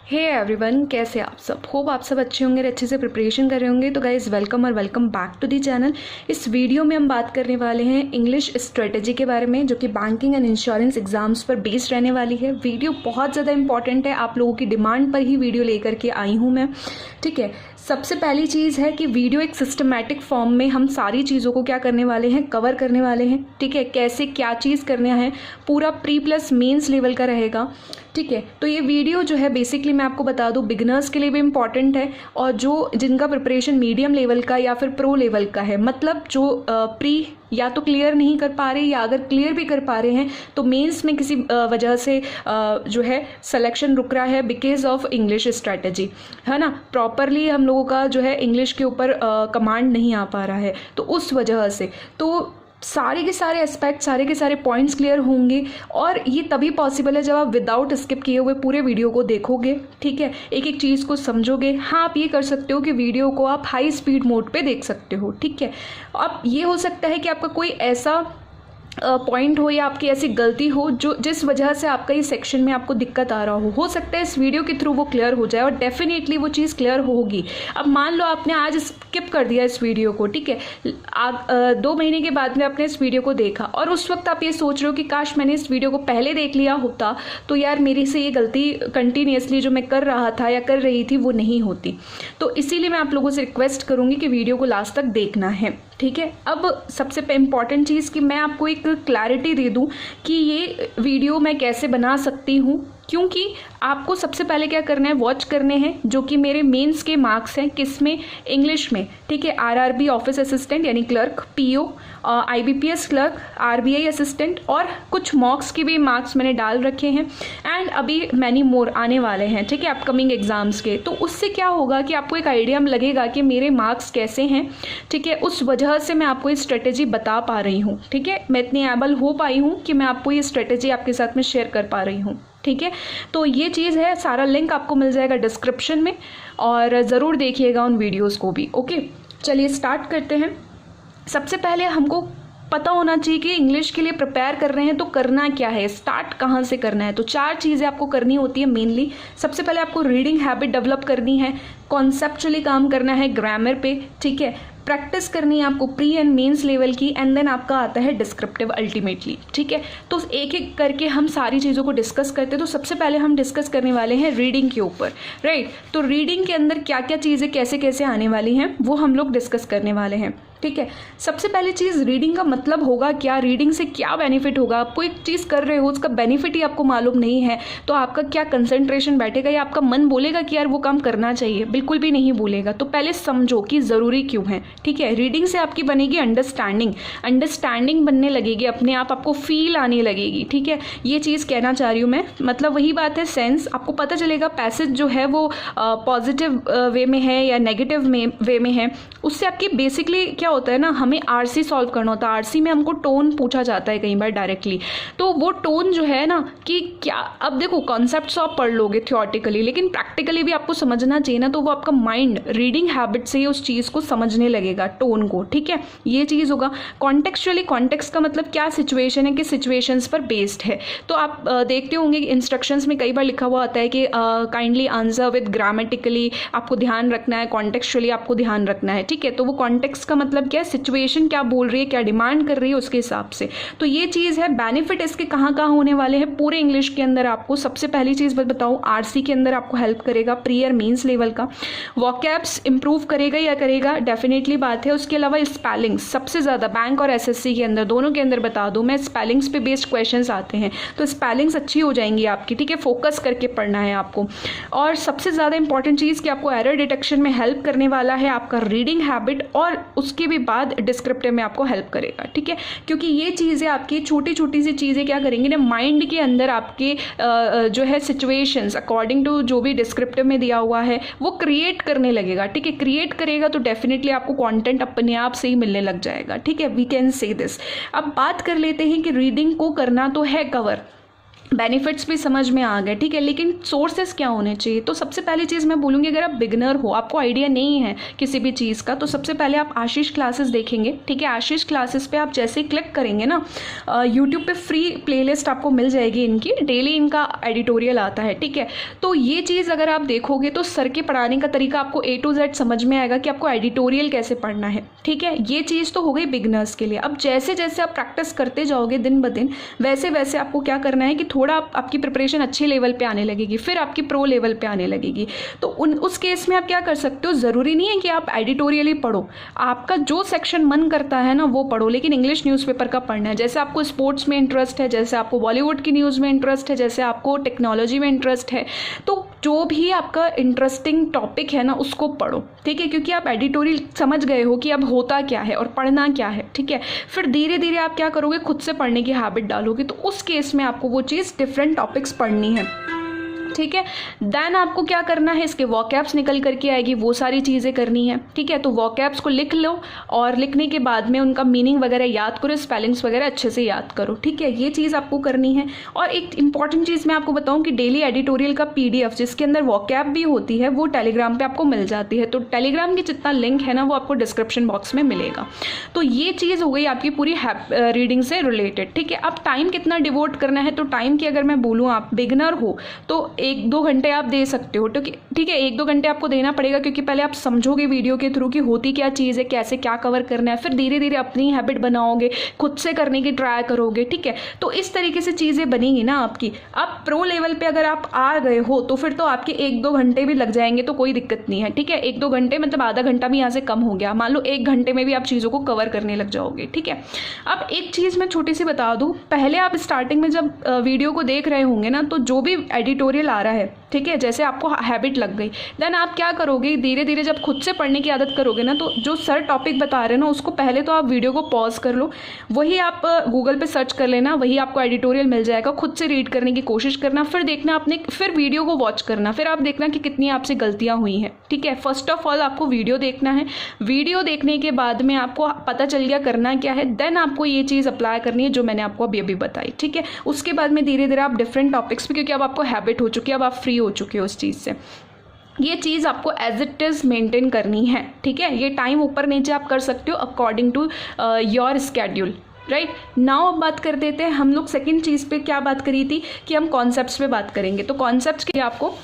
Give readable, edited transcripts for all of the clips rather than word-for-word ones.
Hey everyone, कैसे आप सब। होप आप सब अच्छे होंगे, अच्छे से प्रिपरेशन कर रहे होंगे। तो गाइज वेलकम और welcome back to the channel. इस वीडियो में हम बात करने वाले हैं इंग्लिश स्ट्रेटजी के बारे में, जो कि बैंकिंग एंड इंश्योरेंस एग्जाम्स पर बेस्ड रहने वाली है। वीडियो बहुत ज़्यादा इंपॉर्टेंट है, आप लोगों की डिमांड पर ही वीडियो लेकर के आई हूँ मैं। ठीक है, सबसे पहली चीज़ है कि वीडियो एक सिस्टमैटिक फॉर्म में हम सारी चीज़ों को क्या करने वाले हैं, कवर करने वाले हैं। ठीक है, कैसे क्या चीज़ करना है, पूरा प्री प्लस मेंस लेवल का रहेगा। ठीक है, तो ये वीडियो जो है बेसिकली मैं आपको बता दूं बिगिनर्स के लिए भी इम्पॉर्टेंट है, और जो जिनका प्रिपरेशन मीडियम लेवल का या फिर प्रो लेवल का है, मतलब जो प्री या तो क्लियर नहीं कर पा रहे, या अगर क्लियर भी कर पा रहे हैं तो मेंस में किसी वजह से जो है सिलेक्शन रुक रहा है बिकॉज ऑफ इंग्लिश स्ट्रैटेजी, है ना। प्रॉपरली हम लोगों का जो है इंग्लिश के ऊपर कमांड नहीं आ पा रहा है, तो उस वजह से तो सारे के सारे एस्पेक्ट, सारे के सारे पॉइंट्स क्लियर होंगे। और ये तभी पॉसिबल है जब आप विदाउट स्किप किए हुए पूरे वीडियो को देखोगे। ठीक है, एक एक चीज़ को समझोगे। हाँ, आप ये कर सकते हो कि वीडियो को आप हाई स्पीड मोड पे देख सकते हो। ठीक है, अब ये हो सकता है कि आपका कोई ऐसा पॉइंट हो या आपकी ऐसी गलती हो जो जिस वजह से आपका इस सेक्शन में आपको दिक्कत आ रहा हो सकता है इस वीडियो के थ्रू वो क्लियर हो जाए, और डेफिनेटली वो चीज़ क्लियर होगी। अब मान लो आपने आज स्किप कर दिया इस वीडियो को, ठीक है, 2 महीने के बाद में आपने इस वीडियो को देखा, और उस वक्त आप ये सोच रहे हो कि काश मैंने इस वीडियो को पहले देख लिया होता तो यार मेरी से ये गलती कंटिन्यूसली जो मैं कर रहा था या कर रही थी वो नहीं होती। तो इसीलिए मैं आप लोगों से रिक्वेस्ट करूँगी कि वीडियो को लास्ट तक देखना है। ठीक है, अब सबसे इम्पॉर्टेंट चीज़ कि मैं आपको एक क्लैरिटी दे दूं कि ये वीडियो मैं कैसे बना सकती हूँ, क्योंकि आपको सबसे पहले क्या करना है, वॉच करने हैं जो कि मेरे मेंस के मार्क्स हैं। किस में? इंग्लिश में। ठीक है, आरआरबी ऑफिस असिस्टेंट यानी clerk, PO, IBPS clerk, RBI assistant, और कुछ मॉक्स के भी मार्क्स मैंने डाल रखे हैं, एंड अभी मैनी मोर आने वाले हैं। ठीक है, अपकमिंग एग्जाम्स के। तो उससे क्या होगा कि आपको एक आइडिया लगेगा कि मेरे मार्क्स कैसे हैं। ठीक है, उस वजह से मैं आपको ये स्ट्रेटेजी बता पा रही हूँ। ठीक है, मैं इतनी एबल हो पाई हूँ कि मैं आपको ये स्ट्रेटेजी आपके साथ में शेयर कर पा रही हूँ। ठीक है, तो ये चीज़ है, सारा लिंक आपको मिल जाएगा डिस्क्रिप्शन में, और ज़रूर देखिएगा उन वीडियोस को भी। ओके, चलिए स्टार्ट करते हैं। सबसे पहले हमको पता होना चाहिए कि इंग्लिश के लिए प्रिपेयर कर रहे हैं तो करना क्या है, स्टार्ट कहाँ से करना है। तो 4 चीज़ें आपको करनी होती है मेनली। सबसे पहले आपको रीडिंग हैबिट डेवलप करनी है, कॉन्सेप्चुअली काम करना है ग्रामर पे। ठीक है, प्रैक्टिस करनी है आपको प्री एंड मेंस लेवल की, एंड देन आपका आता है डिस्क्रिप्टिव अल्टीमेटली। ठीक है, तो एक एक करके हम सारी चीज़ों को डिस्कस करते हैं। तो सबसे पहले हम डिस्कस करने वाले हैं रीडिंग के ऊपर, राइट। तो रीडिंग के अंदर क्या क्या चीज़ें कैसे कैसे आने वाली हैं वो हम लोग डिस्कस करने वाले हैं। ठीक है, सबसे पहली चीज़, रीडिंग का मतलब होगा क्या, रीडिंग से क्या बेनिफिट होगा। आपको एक चीज़ कर रहे हो, उसका बेनिफिट ही आपको मालूम नहीं है, तो आपका क्या कंसंट्रेशन बैठेगा, या आपका मन बोलेगा कि यार वो काम करना चाहिए? बिल्कुल भी नहीं बोलेगा। तो पहले समझो कि ज़रूरी क्यों है। ठीक है, रीडिंग से आपकी बनेगी अंडरस्टैंडिंग बनने लगेगी, अपने आप आपको फील आने लगेगी। ठीक है, ये चीज़ कहना चाह रही हूँ मैं, मतलब वही बात है, सेंस। आपको पता चलेगा पैसेज जो है वो पॉजिटिव वे में है या नेगेटिव वे में है। उससे आपकी बेसिकली क्या होता है ना, हमें आरसी सॉल्व करना होता है। आरसी में हमको टोन पूछा जाता है कई बार डायरेक्टली, तो वो टोन जो है ना कि क्या, अब देखो कॉन्सेप्ट्स आप पढ़ लोगे थियोरेटिकली, लेकिन प्रैक्टिकली भी आपको समझना चाहिए ना, तो वो आपका माइंड रीडिंग हैबिट से ही उस चीज़ को समझने लगेगा, टोन को। ठीक है, ये चीज़ होगा। कॉन्टेक्चुअली, कॉन्टेक्स्ट का मतलब क्या सिचुएशन है, किस सिचुएशंस पर बेस्ड है। तो आप देखते होंगे इंस्ट्रक्शंस में कई बार लिखा हुआ आता है कि काइंडली आंसर विद ग्रामेटिकली, आपको ध्यान रखना है, कॉन्टेक्चुअली आपको ध्यान रखना है। ठीक है, तो वो कॉन्टेक्स्ट का मतलब क्या, सिचुएशन क्या बोल रही है, क्या डिमांड कर रही है, उसके हिसाब से। तो ये चीज़ है। बेनिफिट इसके कहाँ कहाँ होने वाले हैं पूरे इंग्लिश के अंदर। आपको सबसे पहली चीज़ बताऊँ, आरसी के अंदर आपको हेल्प करेगा, प्री और मेंस लेवल का। वोकैब्स इंप्रूव करेगा या करेगा, डेफिनेटली बात है। उसके अलावा स्पेलिंग्स सबसे ज़्यादा बैंक और एसएससी के अंदर, दोनों के अंदर बता दूँ मैं, स्पेलिंग्स पे बेस्ड क्वेश्चंस आते हैं, तो स्पेलिंग्स अच्छी हो जाएंगी आपकी। ठीक है, फोकस करके पढ़ना है आपको। और सबसे ज़्यादा इंपॉर्टेंट चीज़ कि आपको एरर डिटेक्शन में हेल्प करने वाला है आपका रीडिंग हैबिट, और उसके भी बाद डिस्क्रिप्टिव में आपको हेल्प करेगा। ठीक है, क्योंकि ये चीज़ें आपकी छोटी छोटी सी चीज़ें क्या करेंगी ना, माइंड के अंदर आपके जो है सिचुएशंस अकॉर्डिंग टू जो भी डिस्क्रिप्टिव में दिया हुआ है वो क्रिएट करने लगेगा। ठीक है, क्रिएट करेगा तो डेफिनेटली आपको कंटेंट अपने आप से ही मिलने लग जाएगा। ठीक है, वी कैन से दिस। अब बात कर लेते हैं कि रीडिंग को करना तो है कवर, बेनिफिट्स भी समझ में आ गए, ठीक है, लेकिन सोर्सेस क्या होने चाहिए? तो सबसे पहली चीज़ मैं बोलूँगी, अगर आप बिगनर हो, आपको आइडिया नहीं है किसी भी चीज़ का, तो सबसे पहले आप आशीष क्लासेस देखेंगे, ठीक है। आशीष क्लासेस पे आप जैसे ही क्लिक करेंगे ना, यूट्यूब पे फ्री प्लेलिस्ट आपको मिल जाएगी इनकी, डेली इनका एडिटोरियल आता है, ठीक है। तो ये चीज़ अगर आप देखोगे तो सर के पढ़ाने का तरीका आपको A to Z समझ में आएगा कि आपको एडिटोरियल कैसे पढ़ना है, ठीक है। ये चीज़ तो हो गई बिगनर्स के लिए। अब जैसे जैसे आप प्रैक्टिस करते जाओगे दिन ब दिन, वैसे वैसे आपको क्या करना है कि थोड़ा आपकी प्रिपरेशन अच्छे लेवल पे आने लगेगी, फिर आपकी प्रो लेवल पे आने लगेगी। तो उस केस में आप क्या कर सकते हो, ज़रूरी नहीं है कि आप एडिटोरियल ही पढ़ो, आपका जो सेक्शन मन करता है ना वो पढ़ो, लेकिन इंग्लिश न्यूज़पेपर का पढ़ना है। जैसे आपको स्पोर्ट्स में इंटरेस्ट है, जैसे आपको बॉलीवुड की न्यूज़ में इंटरेस्ट है, जैसे आपको टेक्नोलॉजी में इंटरेस्ट है, तो जो भी आपका इंटरेस्टिंग टॉपिक है ना उसको पढ़ो, ठीक है। क्योंकि आप एडिटोरियल समझ गए हो कि अब होता क्या है और पढ़ना क्या है, ठीक है। फिर धीरे धीरे आप क्या करोगे, खुद से पढ़ने की हैबिट डालोगे, तो उस केस में आपको वो चीज़ डिफरेंट टॉपिक्स पढ़नी है, ठीक है। देन आपको क्या करना है, इसके वॉकैब्स निकल करके आएगी, वो सारी चीज़ें करनी है, ठीक है। तो वॉकैब्स को लिख लो और लिखने के बाद में उनका मीनिंग वगैरह याद करो, स्पेलिंग्स वगैरह अच्छे से याद करो, ठीक है। ये चीज़ आपको करनी है। और एक इंपॉर्टेंट चीज़ मैं आपको बताऊं कि डेली एडिटोरियल का PDF जिसके अंदर वॉकैब भी होती है वो टेलीग्राम पर आपको मिल जाती है। तो टेलीग्राम की जितना लिंक है ना वो आपको डिस्क्रिप्शन बॉक्स में मिलेगा। तो ये चीज़ हो गई आपकी पूरी रीडिंग से रिलेटेड, ठीक है। अब टाइम कितना डिवोट करना है, तो टाइम की अगर मैं बोलूँ, आप बिगनर हो तो 1-2 घंटे आप दे सकते हो, ठीक है। 1-2 घंटे आपको देना पड़ेगा, क्योंकि पहले आप समझोगे वीडियो के थ्रू कि होती क्या चीज़ है, कैसे क्या कवर करना है, फिर धीरे धीरे अपनी हैबिट बनाओगे, खुद से करने की ट्राई करोगे, ठीक है। तो इस तरीके से चीज़ें बनेंगी ना आपकी। अब प्रो लेवल पे अगर आप आ गए हो तो फिर तो आपके 1-2 घंटे भी लग जाएंगे, तो कोई दिक्कत नहीं है, ठीक है। 1-2 घंटे मतलब आधा घंटा भी यहाँ से कम हो गया, मान लो 1 घंटे में भी आप चीज़ों को कवर करने लग जाओगे, ठीक है। अब एक चीज़ मैं छोटी सी बता दूँ, पहले आप स्टार्टिंग में जब वीडियो को देख रहे होंगे ना, तो जो भी एडिटोरियल आ रहा है, ठीक है, जैसे आपको हैबिट लग गई, देन आप क्या करोगे, धीरे धीरे जब खुद से पढ़ने की आदत करोगे ना, तो जो सर टॉपिक बता रहे हैं ना उसको पहले तो आप वीडियो को पॉज कर लो, वही आप गूगल पे सर्च कर लेना, वही आपको एडिटोरियल मिल जाएगा, खुद से रीड करने की कोशिश करना, फिर देखना आपने, फिर वीडियो को वॉच करना, फिर आप देखना कि कितनी आपसे गलतियाँ हुई हैं, ठीक है। फर्स्ट ऑफ ऑल आपको वीडियो देखना है, वीडियो देखने के बाद में आपको पता चल गया करना क्या है, देन आपको ये चीज़ अप्लाई करनी है जो मैंने आपको अभी बताई, ठीक है। उसके बाद में धीरे धीरे आप डिफरेंट टॉपिक्स पे, क्योंकि अब आपको हैबिट हो चुकी है, अब आप फ्री हो चुके हो उस चीज़ से, ये चीज़ आपको एज इट इज़ मेंटेन करनी है, ठीक है। ये टाइम ऊपर नीचे आप कर सकते हो according to your schedule, right. Now अब बात कर देते हैं हम लोग सेकंड चीज़ पे, क्या बात करी थी कि हम कॉन्सेप्ट्स पे बात करेंगे। तो कॉन्सेप्ट्स के आपको,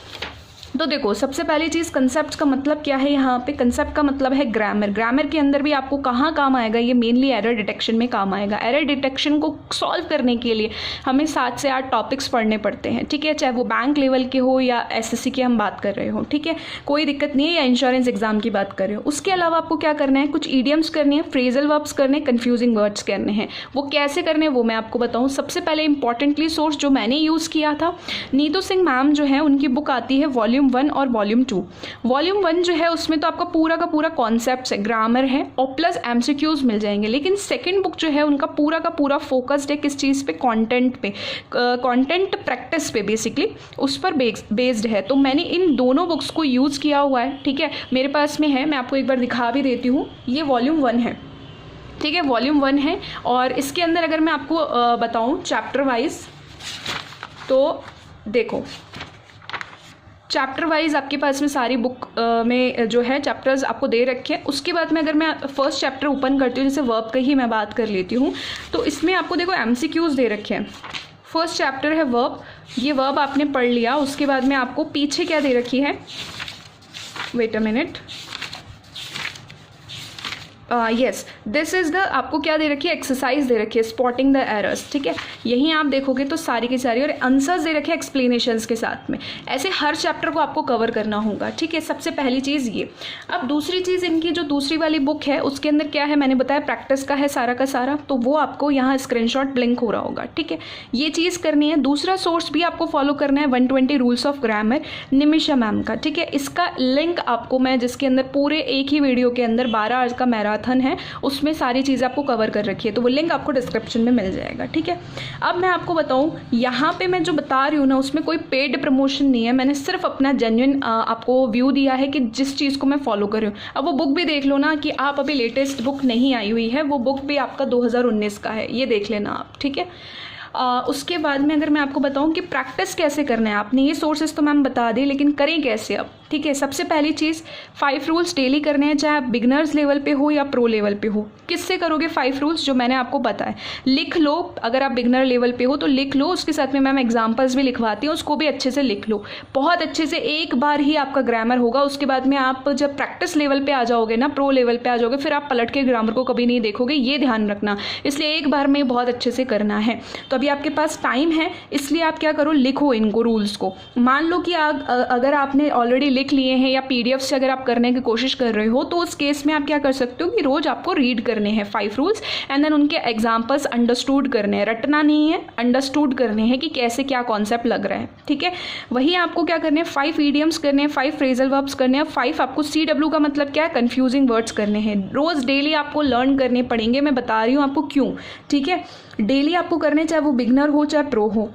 तो देखो सबसे पहली चीज़ कंसेप्ट का मतलब क्या है, यहाँ पे कंसेप्ट का मतलब है ग्रामर। ग्रामर के अंदर भी आपको कहाँ काम आएगा, ये मेनली एरर डिटेक्शन में काम आएगा। एरर डिटेक्शन को सॉल्व करने के लिए हमें 7 से 8 टॉपिक्स पढ़ने पड़ते हैं, ठीक है, चाहे वो बैंक लेवल के हो या SSC की हम बात कर रहे हो, ठीक है, कोई दिक्कत नहीं है, या इंश्योरेंस एग्जाम की बात कर रहे हो। उसके अलावा आपको क्या करना है, कुछ ईडियम्स करनी है, फ्रेजल वर्ब्स करने, कन्फ्यूजिंग वर्ड्स करने हैं। वो कैसे करने हैं वो मैं आपको बताऊँ। सबसे पहले इंपॉर्टेंटली सोर्स जो मैंने यूज़ किया था, नीतू सिंह मैम जो है उनकी बुक आती है वॉल्यूम 1 और वॉल्यूम 2। वॉल्यूम 1 जो है उसमें तो आपका पूरा का पूरा कॉन्सेप्ट है, ग्रामर है और प्लस MCQs मिल जाएंगे। लेकिन सेकंड बुक जो है उनका पूरा का पूरा फोकस्ड है किस चीज़ पे, कंटेंट पे, कंटेंट प्रैक्टिस पे, बेसिकली उस पर बेस्ड है। तो मैंने इन दोनों बुक्स को यूज़ किया हुआ है, ठीक है, मेरे पास में है, मैं आपको एक बार दिखा भी देती हूँ। ये वॉल्यूम 1 है, ठीक है, वॉल्यूम 1 है। और इसके अंदर अगर मैं आपको बताऊँ चैप्टर वाइज, तो देखो चैप्टर वाइज आपके पास में सारी बुक में जो है चैप्टर्स आपको दे रखे हैं। उसके बाद में अगर मैं फर्स्ट चैप्टर ओपन करती हूँ, जैसे वर्ब का ही मैं बात कर लेती हूँ, तो इसमें आपको देखो MCQs दे रखे हैं। फर्स्ट चैप्टर है वर्ब, ये वर्ब आपने पढ़ लिया। उसके बाद में आपको पीछे क्या दे रखी है, wait a minute, yes, this is the, आपको क्या दे रखी है, एक्सरसाइज दे रखी है, स्पॉटिंग द एरर्स, ठीक है। यहीं आप देखोगे तो सारी की सारी, और आंसर्स दे रखे हैं एक्सप्लेनेशंस के साथ में। ऐसे हर चैप्टर को आपको कवर करना होगा, ठीक है। सबसे पहली चीज़ ये। अब दूसरी चीज़, इनकी जो दूसरी वाली बुक है उसके अंदर क्या है, मैंने बताया प्रैक्टिस का है सारा का सारा, तो वो आपको यहाँ स्क्रीनशॉट ब्लिंक हो रहा होगा, ठीक है। ये चीज़ करनी है। दूसरा सोर्स भी आपको फॉलो करना है, 120 rules of grammar, Nimisha ma'am का, ठीक है। इसका लिंक आपको मैं, जिसके अंदर पूरे एक ही वीडियो के अंदर 12 आवर्स का मैराथन है, उसमें सारी चीज़ें आपको कवर कर रखी है, तो वो लिंक आपको डिस्क्रिप्शन में मिल जाएगा, ठीक है। अब मैं आपको बताऊं, यहाँ पे मैं जो बता रही हूँ ना उसमें कोई पेड प्रमोशन नहीं है, मैंने सिर्फ अपना जेन्युइन आपको व्यू दिया है कि जिस चीज़ को मैं फॉलो कर रही हूँ। अब वो बुक भी देख लो ना कि आप अभी लेटेस्ट बुक नहीं आई हुई है, वो बुक भी आपका 2019 का है, ये देख लेना आप, ठीक है। उसके बाद में अगर मैं आपको बताऊं कि प्रैक्टिस कैसे करना है, आपने ये सोर्सेज तो मैम बता दी, लेकिन करें कैसे अब, ठीक है। सबसे पहली चीज़ 5 रूल्स डेली करने हैं, चाहे आप बिगनर्स लेवल पे हो या प्रो लेवल पे हो। किससे करोगे 5 रूल्स, जो मैंने आपको बताया, लिख लो। अगर आप बिगनर लेवल पे हो तो लिख लो, उसके साथ में मैम एग्जाम्पल्स भी लिखवाती हूँ, उसको भी अच्छे से लिख लो। बहुत अच्छे से एक बार ही आपका ग्रामर होगा, उसके बाद में आप जब प्रैक्टिस लेवल पे आ जाओगे ना, प्रो लेवल पे आ जाओगे, फिर आप पलट के ग्रामर को कभी नहीं देखोगे, ये ध्यान रखना। इसलिए एक बार में बहुत अच्छे से करना है। तो अभी आपके पास टाइम है, इसलिए आप क्या करो, लिखो इनको रूल्स को। मान लो कि अगर आपने ऑलरेडी लिख लिए हैं या पीडीएफ से अगर आप करने की कोशिश कर रहे हो, तो उस केस में आप क्या कर सकते हो कि रोज आपको रीड करने हैं 5 रूल्स एंड देन उनके एग्जाम्पल्स अंडरस्टूड करने हैं, रटना नहीं है, अंडरस्टूड करने हैं कि कैसे क्या कॉन्सेप्ट लग रहा है, ठीक है। वही आपको क्या करने हैं, 5 इडियम्स करने हैं, 5 फ्रेजल वर्ब्स करने हैं, 5 आपको CW का मतलब क्या है, कंफ्यूजिंग वर्ड्स करने हैं। रोज डेली आपको लर्न करने पड़ेंगे, मैं बता रही हूँ आपको क्यों, ठीक है। डेली आपको करने, चाहे वो बिगनर हो चाहे प्रो हो।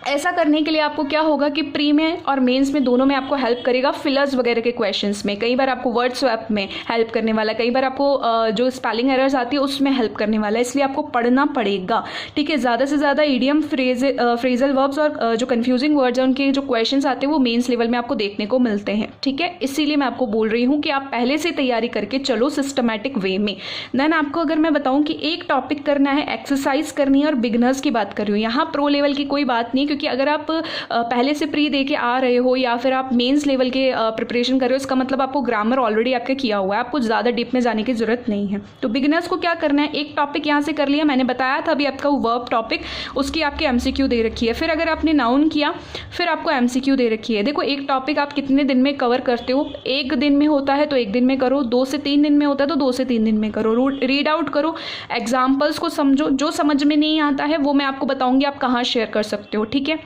ऐसा करने के लिए आपको क्या होगा कि प्री में और मेंस में दोनों में आपको हेल्प करेगा, फिलर्स वगैरह के क्वेश्चंस में, कई बार आपको वर्ड स्वैप में हेल्प करने वाला है, कई बार आपको जो स्पेलिंग एरर्स आती है उसमें हेल्प करने वाला है, इसलिए आपको पढ़ना पड़ेगा, ठीक है। ज़्यादा से ज़्यादा ईडियम, फ्रेजल वर्ब्स और जो कन्फ्यूजिंग वर्ड्स हैं उनके जो क्वेश्चन आते हैं वो मेन्स लेवल में आपको देखने को मिलते हैं, ठीक है। इसीलिए मैं आपको बोल रही हूँ कि आप पहले से तैयारी करके चलो सिस्टमैटिक वे में। देन आपको अगर मैं बताऊँ कि एक टॉपिक करना है, एक्सरसाइज करनी है, और बिगनर्स की बात कर रही हूँ, यहाँ प्रो लेवल की कोई बात नहीं, क्योंकि अगर आप पहले से प्री दे के आ रहे हो या फिर आप मेंस लेवल के प्रिपरेशन कर रहे हो, इसका मतलब आपको ग्रामर ऑलरेडी आपका किया हुआ है, आपको ज़्यादा डीप में जाने की जरूरत नहीं है। तो बिगिनर्स को क्या करना है, एक टॉपिक यहाँ से कर लिया, मैंने बताया था अभी आपका वर्ब टॉपिक, उसकी आपकी MCQ दे रखी है। फिर अगर आपने नाउन किया, फिर आपको MCQ दे रखी है। देखो एक टॉपिक आप कितने दिन में कवर करते हो, एक दिन में होता है तो एक दिन में करो, 2 से 3 दिन में होता है तो 2 से 3 दिन में करो। रीड आउट करो, एग्जाम्पल्स को समझो, जो समझ में नहीं आता है वो मैं आपको बताऊंगी आप कहाँ शेयर कर सकते हो, ठीक है।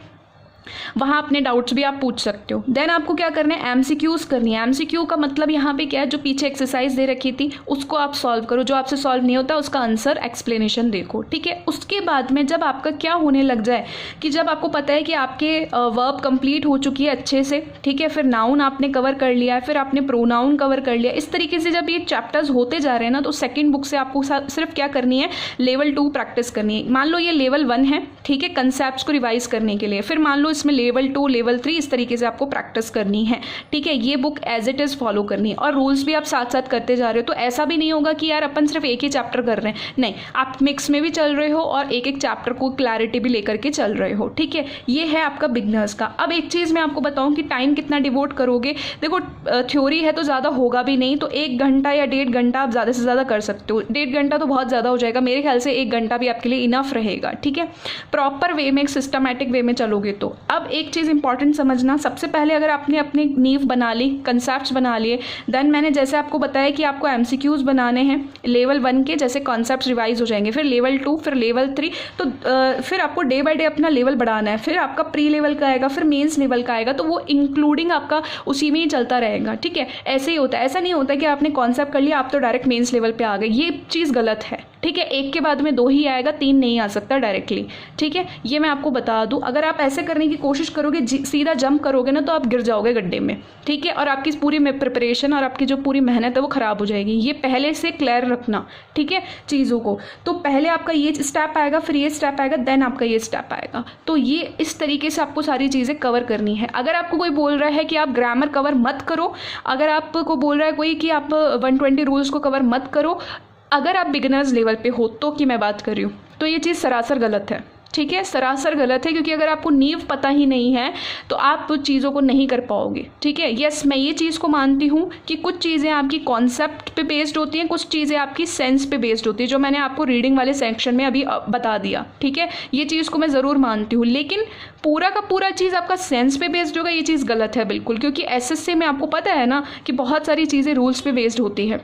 वहाँ अपने डाउट्स भी आप पूछ सकते हो। देन आपको क्या करना है, MCQs करनी है। MCQ का मतलब यहाँ पे क्या है, जो पीछे एक्सरसाइज दे रखी थी उसको आप सॉल्व करो, जो आपसे सॉल्व नहीं होता उसका आंसर एक्सप्लेनेशन देखो, ठीक है। उसके बाद में जब आपका क्या होने लग जाए कि जब आपको पता है कि आपके वर्ब कंप्लीट हो चुकी है अच्छे से, ठीक है, फिर नाउन आपने कवर कर लिया है, फिर आपने प्रोनाउन कवर कर लिया, इस तरीके से जब ये चैप्टर्स होते जा रहे हैं ना, तो सेकेंड बुक से आपको सिर्फ क्या करनी है, लेवल 2 प्रैक्टिस करनी है। मान लो ये लेवल 1 है, ठीक है, कंसेप्ट्स को रिवाइज करने के लिए, फिर मान लो इसमें लेवल 2, लेवल 3, इस तरीके से आपको प्रैक्टिस करनी है, ठीक है। ये book as it is follow करनी है और रूल्स भी आप साथ साथ करते जा रहे हो। तो ऐसा भी नहीं होगा कि यार अपन सिर्फ एक ही चैप्टर कर रहे हैं, नहीं, आप मिक्स में भी चल रहे हो और एक एक चैप्टर को क्लैरिटी भी लेकर के चल रहे हो, ठीक है। ये है आपका बिगनर्स का। अब एक चीज़ मैं आपको बताऊं कि टाइम कितना डिवोट करोगे। देखो थ्योरी है तो ज़्यादा होगा भी नहीं, तो 1 घंटा या 1.5 घंटा आप ज़्यादा से ज़्यादा कर सकते हो। 1.5 घंटा तो बहुत ज़्यादा हो जाएगा, मेरे ख्याल से 1 घंटा भी आपके लिए इनफ रहेगा, ठीक है, प्रॉपर वे में, एक सिस्टमैटिक वे में चलोगे तो। अब एक चीज़ इंपॉर्टेंट समझना, सबसे पहले अगर आपने अपनी नींव बना ली, कंसेप्ट्स बना लिए, देन मैंने जैसे आपको बताया कि आपको MCQs बनाने हैं लेवल 1 के, जैसे कॉन्सेप्ट्स रिवाइज हो जाएंगे, फिर लेवल 2, फिर लेवल 3, तो फिर आपको डे बाय डे अपना लेवल बढ़ाना है। फिर आपका प्री लेवल का आएगा, फिर मेंस लेवल का आएगा, तो वो इंक्लूडिंग आपका उसी में ही चलता रहेगा, ठीक है। ऐसे ही होता है, ऐसा नहीं होता कि आपने कॉन्सेप्ट कर लिया आप तो डायरेक्ट मेंस लेवल पे आ गए, ये चीज़ गलत है, ठीक है। एक के बाद में 2 ही आएगा, 3 नहीं आ सकता डायरेक्टली, ठीक है। ये मैं आपको बता दूं, अगर आप ऐसे करने की कोशिश करोगे, सीधा जंप करोगे ना, तो आप गिर जाओगे गड्ढे में, ठीक है, और आपकी पूरी प्रिपरेशन और आपकी जो पूरी मेहनत है वो खराब हो जाएगी। ये पहले से क्लियर रखना, ठीक है, चीज़ों को। तो पहले आपका ये स्टेप आएगा, फिर ये स्टेप आएगा, देन आपका ये स्टेप आएगा। तो ये इस तरीके से आपको सारी चीज़ें कवर करनी है। अगर आपको कोई बोल रहा है कि आप ग्रामर कवर मत करो, अगर आपको बोल रहा है कोई कि आप 120 रूल्स को कवर मत करो, अगर आप बिगिनर्स लेवल पे हो तो की मैं बात कर रही हूँ, तो ये चीज़ सरासर गलत है, ठीक है, सरासर गलत है। क्योंकि अगर आपको नींव पता ही नहीं है तो आप चीज़ों को नहीं कर पाओगे, ठीक है। यस, मैं ये चीज़ को मानती हूँ कि कुछ चीज़ें आपकी कॉन्सेप्ट पे बेस्ड होती हैं, कुछ चीज़ें आपकी सेंस पे बेस्ड होती है, जो मैंने आपको रीडिंग वाले सेक्शन में अभी बता दिया, ठीक है। ये चीज़ को मैं ज़रूर मानती हूँ, लेकिन पूरा का पूरा चीज़ आपका सेंस पे बेस्ड होगा, ये चीज़ गलत है बिल्कुल। क्योंकि SSC में आपको पता है ना कि बहुत सारी चीज़ें रूल्स पे बेस्ड होती है,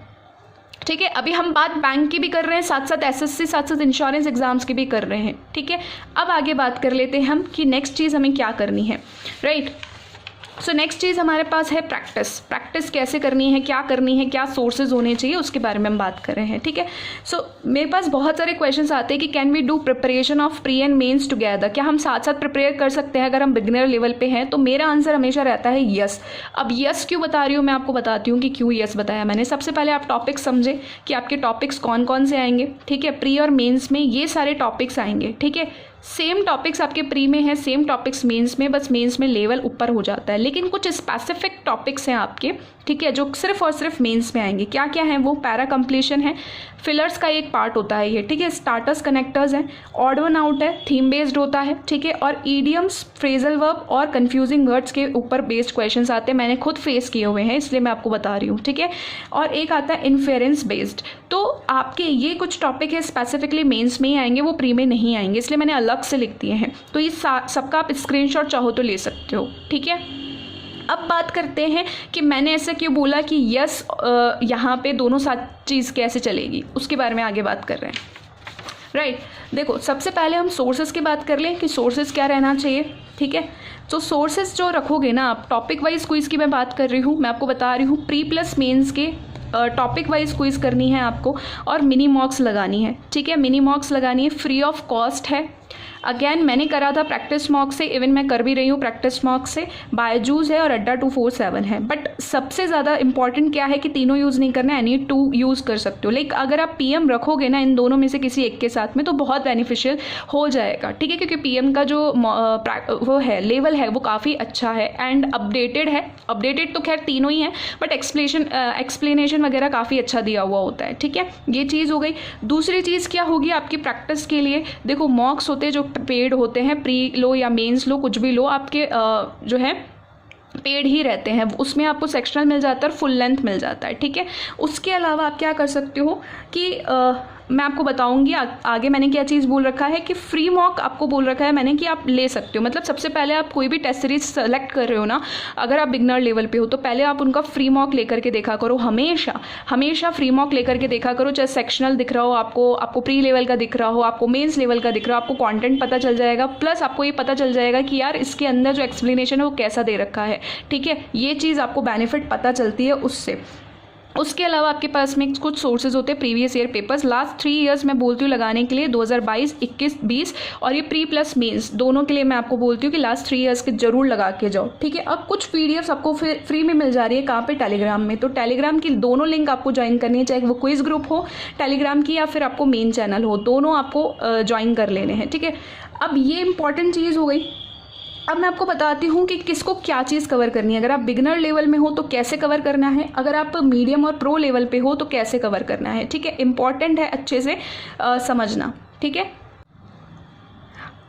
ठीक है। अभी हम बात बैंक की भी कर रहे हैं, साथ साथ SSC, साथ साथ इंश्योरेंस एग्जाम्स की भी कर रहे हैं, ठीक है। अब आगे बात कर लेते हैं हम कि नेक्स्ट चीज़ हमें क्या करनी है, राइट। सो नेक्स्ट चीज़ हमारे पास है प्रैक्टिस। प्रैक्टिस कैसे करनी है, क्या करनी है, क्या सोर्सेज होने चाहिए, उसके बारे में हम बात कर रहे हैं, ठीक है। सो मेरे पास बहुत सारे क्वेश्चंस आते हैं कि can we do preparation of pre and mains together, क्या हम साथ साथ प्रिपेयर कर सकते हैं अगर हम बिगिनर लेवल पे हैं। तो मेरा आंसर हमेशा रहता है यस। अब यस क्यों बता रही हूँ, मैं आपको बताती हूँ कि क्यों यस बताया मैंने। सबसे पहले आप टॉपिक्स समझे कि आपके टॉपिक्स कौन कौन से आएंगे, ठीक है। प्री और मेन्स में ये सारे टॉपिक्स आएंगे, ठीक है। सेम टॉपिक्स आपके प्री में है, सेम टॉपिक्स मेंस में, बस मेंस में लेवल ऊपर हो जाता है। लेकिन कुछ स्पेसिफिक टॉपिक्स हैं आपके, ठीक है, जो सिर्फ और सिर्फ मेंस में आएंगे। क्या क्या है वो? पैरा कंप्लीशन है, फिलर्स का एक पार्ट होता है ये, ठीक है, स्टार्टर्स कनेक्टर्स हैं, ऑड वन आउट है, थीम बेस्ड होता है, ठीक है, और ईडियम्स, फ्रेजल वर्ब और कंफ्यूजिंग वर्ड्स के ऊपर बेस्ड क्वेश्चंस आते हैं। मैंने खुद फेस किए हुए हैं इसलिए मैं आपको बता रही हूँ, ठीक है। और एक आता है इन्फेरेंस बेस्ड। तो आपके ये कुछ टॉपिक है स्पेसिफिकली मेंस में ही आएंगे, वो प्री में नहीं आएंगे, इसलिए मैंने अलग से लिख दिए हैं। तो ये सबका आप स्क्रीनशॉट चाहो तो ले सकते हो, ठीक है। अब बात करते हैं कि मैंने ऐसा क्यों बोला कि यस यहाँ पे दोनों साथ चीज़ कैसे चलेगी, उसके बारे में आगे बात कर रहे हैं, राइट। देखो, सबसे पहले हम सोर्सेज की बात कर लें कि सोर्सेज क्या रहना चाहिए, ठीक है। तो सोर्सेज जो रखोगे ना आप, टॉपिक वाइज क्विज की मैं बात कर रही हूँ, मैं आपको बता रही हूँ प्री प्लस मेंस के टॉपिक वाइज क्विज करनी है आपको, और मिनी मॉक्स लगानी है, ठीक है। मिनी मॉक्स लगानी है, फ्री ऑफ कॉस्ट है। अगेन मैंने करा था प्रैक्टिस मॉक से, इवन मैं कर भी रही हूँ प्रैक्टिस मॉक से, बायजूस है और अड्डा 247 है। बट सबसे ज़्यादा इंपॉर्टेंट क्या है कि तीनों यूज़ नहीं करना है, एनी टू यूज़ कर सकते हो। लाइक अगर आप पीएम रखोगे ना इन दोनों में से किसी एक के साथ में, तो बहुत बेनिफिशियल हो जाएगा, ठीक है, क्योंकि पीएम का जो वो है लेवल है वो काफ़ी अच्छा है एंड अपडेटेड है। अपडेटेड तो खैर तीनों ही हैं, बट एक्सप्लेनेशन वगैरह काफ़ी अच्छा दिया हुआ होता है, ठीक है। ये चीज़ हो गई। दूसरी चीज़ क्या होगी आपकी प्रैक्टिस के लिए? देखो, मॉक्स होते हैं जो पेड होते हैं, प्री लो या मेंस लो, कुछ भी लो, आपके जो है पेड ही रहते हैं, उसमें आपको सेक्शनल मिल जाता है और फुल लेंथ मिल जाता है, ठीक है। उसके अलावा आप क्या कर सकते हो कि मैं आपको बताऊंगी आगे मैंने क्या चीज़ बोल रखा है कि फ्री मॉक आपको बोल रखा है मैंने कि आप ले सकते हो। मतलब सबसे पहले आप कोई भी टेस्ट सीरीज सेलेक्ट कर रहे हो ना, अगर आप बिगनर लेवल पे हो तो पहले आप उनका फ्री मॉक लेकर के देखा करो, हमेशा फ्री मॉक लेकर के देखा करो, चाहे सेक्शनल दिख रहा हो आपको प्री लेवल का दिख रहा हो, आपको मेंस लेवल का दिख रहा हो, आपको कंटेंट पता चल जाएगा, प्लस आपको ये पता चल जाएगा कि यार इसके अंदर जो एक्सप्लेनेशन है वो कैसा दे रखा है, ठीक है। ये चीज़ आपको बेनिफिट पता चलती है उससे। उसके अलावा आपके पास में कुछ सोर्सेज होते हैं, previous year papers, last 3 years मैं बोलती हूँ लगाने के लिए, 2022, 21, 20, और ये प्री प्लस मेंस दोनों के लिए मैं आपको बोलती हूँ कि लास्ट 3 इयर्स के जरूर लगा के जाओ, ठीक है। अब कुछ पीडीएफ्स आपको फ्री में मिल जा रही है, कहाँ पे? टेलीग्राम में। तो टेलीग्राम की दोनों लिंक आपको ज्वाइन करनी है, चाहे वो क्विज ग्रुप हो टेलीग्राम की या फिर आपको मेन चैनल हो, दोनों आपको ज्वाइन कर लेने हैं, ठीक है। अब ये इंपॉर्टेंट चीज़ हो गई। अब मैं आपको बताती हूँ कि किसको क्या चीज़ कवर करनी है। अगर आप बिगनर लेवल में हो तो कैसे कवर करना है, अगर आप मीडियम और प्रो लेवल पे हो तो कैसे कवर करना है, ठीक है। इंपॉर्टेंट है अच्छे से समझना, ठीक है।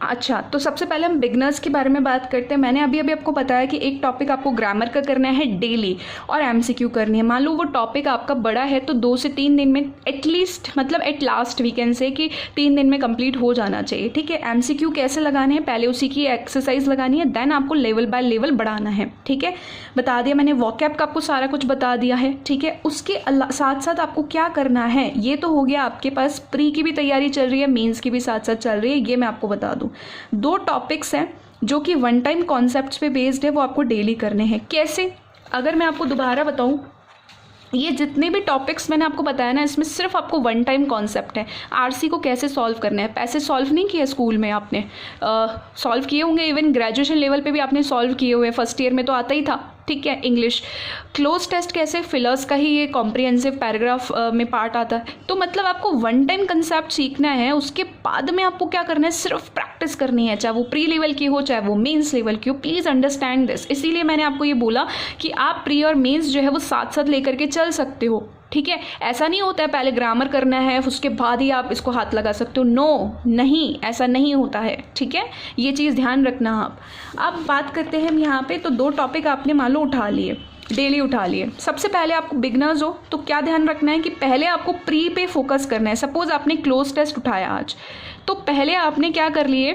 अच्छा, तो सबसे पहले हम बिगनर्स के बारे में बात करते हैं। मैंने अभी आपको बताया कि एक टॉपिक आपको ग्रामर का करना है डेली और एमसीक्यू करनी है। मान लो वो टॉपिक आपका बड़ा है तो 2 से 3 दिन में एटलीस्ट, मतलब एट लास्ट वीकेंड से कि 3 दिन में कंप्लीट हो जाना चाहिए, ठीक है। एमसीक्यू कैसे लगाने हैं, पहले उसी की एक्सरसाइज लगानी है, देन आपको लेवल बाय लेवल बढ़ाना है, ठीक है। बता दिया मैंने, वॉकैब का आपको सारा कुछ बता दिया है, ठीक है। उसके साथ साथ आपको क्या करना है, ये तो हो गया आपके पास प्री की भी तैयारी चल रही है, मेंस की भी साथ साथ चल रही है, ये मैं आपको बता दूं। 2 टॉपिक्स हैं जो कि वन टाइम कॉन्सेप्ट्स पे बेस्ड है, वो आपको डेली करने हैं। कैसे? अगर मैं आपको दोबारा बताऊं, ये जितने भी टॉपिक्स मैंने आपको बताया ना, इसमें सिर्फ आपको वन टाइम कॉन्सेप्ट है। आरसी को कैसे सॉल्व करना है, पैसे सॉल्व नहीं किए स्कूल में आपने, सॉल्व किए होंगे, इवन ग्रेजुएशन लेवल पे भी आपने सॉल्व किए हुए, फर्स्ट ईयर में तो आता ही था, ठीक है। इंग्लिश क्लोज टेस्ट कैसे, फिलर्स का ही ये कॉम्प्रिहेंसिव पैराग्राफ में पार्ट आता है। तो मतलब आपको वन टाइम कंसेप्ट सीखना है, उसके बाद में आपको क्या करना है, सिर्फ प्रैक्टिस करनी है, चाहे वो प्री लेवल की हो चाहे वो मेंस लेवल की हो। Please understand this. इसीलिए मैंने आपको ये बोला कि आप प्री और मेंस जो है वो साथ साथ लेकर के चल सकते हो, ठीक है। ऐसा नहीं होता है पहले ग्रामर करना है उसके बाद ही आप इसको हाथ लगा सकते हो, नो, नहीं, ऐसा नहीं होता है, ठीक है। ये चीज़ ध्यान रखना आप। अब बात करते हैं हम यहाँ पे, तो 2 टॉपिक आपने मान लो उठा लिए, डेली उठा लिए। सबसे पहले आपको बिगनर्स हो तो क्या ध्यान रखना है कि पहले आपको प्री पे फोकस करना है। सपोज आपने क्लोज टेस्ट उठाया आज, तो पहले आपने क्या कर लिए,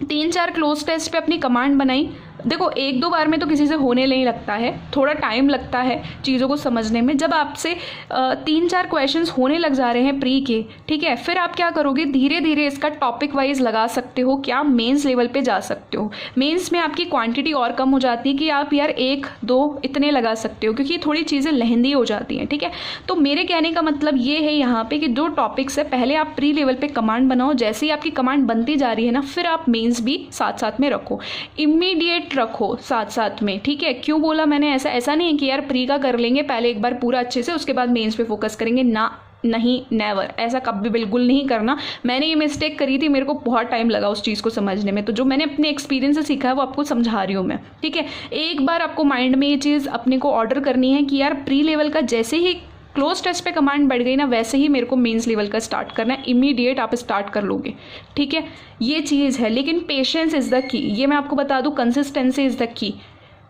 3-4 क्लोज टेस्ट पे अपनी कमांड बनाई। देखो 1-2 बार में तो किसी से होने नहीं लगता है, थोड़ा टाइम लगता है चीज़ों को समझने में। जब आपसे 3-4 क्वेश्चंस होने लग जा रहे हैं प्री के, ठीक है, फिर आप क्या करोगे, धीरे धीरे इसका टॉपिक वाइज लगा सकते हो, क्या मेंस लेवल पे जा सकते हो। मेंस में आपकी क्वांटिटी और कम हो जाती है कि आप यार 1-2 इतने लगा सकते हो, क्योंकि थोड़ी चीज़ें लहंदी हो जाती हैं, ठीक है। तो मेरे कहने का मतलब ये है यहाँ पे कि 2 टॉपिक्स है, पहले आप प्री लेवल पे कमांड बनाओ, जैसे ही आपकी कमांड बनती जा रही है ना, फिर आप मेंस भी साथ साथ में रखो, इमीडिएट रखो साथ साथ में, ठीक है। क्यों बोला मैंने ऐसा नहीं है कि यार प्री का कर लेंगे पहले एक बार पूरा अच्छे से, उसके बाद मेंस पे फोकस करेंगे, ना, नहीं, नेवर, ऐसा कभी बिल्कुल नहीं करना। मैंने ये मिस्टेक करी थी, मेरे को बहुत टाइम लगा उस चीज़ को समझने में, तो जो मैंने अपने एक्सपीरियंस से सीखा है वो आपको समझा रही हूँ मैं, ठीक है। एक बार आपको माइंड में ये चीज़ अपने को ऑर्डर करनी है कि यार प्री लेवल का जैसे ही क्लोज टेस्ट पे कमांड बढ़ गई ना, वैसे ही मेरे को मेंस लेवल का स्टार्ट करना है, इमीडिएट आप स्टार्ट कर लोगे, ठीक है। ये चीज़ है, लेकिन पेशेंस इज़ द की, ये मैं आपको बता दूँ, कंसिस्टेंसी इज़ द की,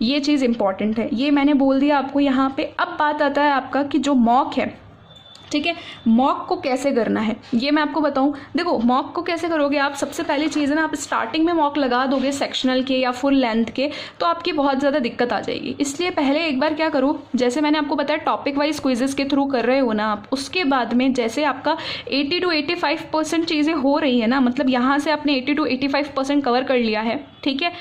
ये चीज़ इंपॉर्टेंट है, ये मैंने बोल दिया आपको यहाँ पे। अब बात आता है आपका कि जो मॉक है, ठीक है, मॉक को कैसे करना है ये मैं आपको बताऊं। देखो मॉक को कैसे करोगे आप, सबसे पहली चीज़ है ना, आप स्टार्टिंग में मॉक लगा दोगे सेक्शनल के या फुल लेंथ के, तो आपकी बहुत ज़्यादा दिक्कत आ जाएगी। इसलिए पहले एक बार क्या करो, जैसे मैंने आपको बताया टॉपिक वाइज क्विजेस के थ्रू कर रहे हो ना आप, उसके बाद में जैसे आपका 80 to 85% चीज़ें हो रही है ना, मतलब यहाँ से आपने 80 to 85% कवर कर लिया है, ठीक है,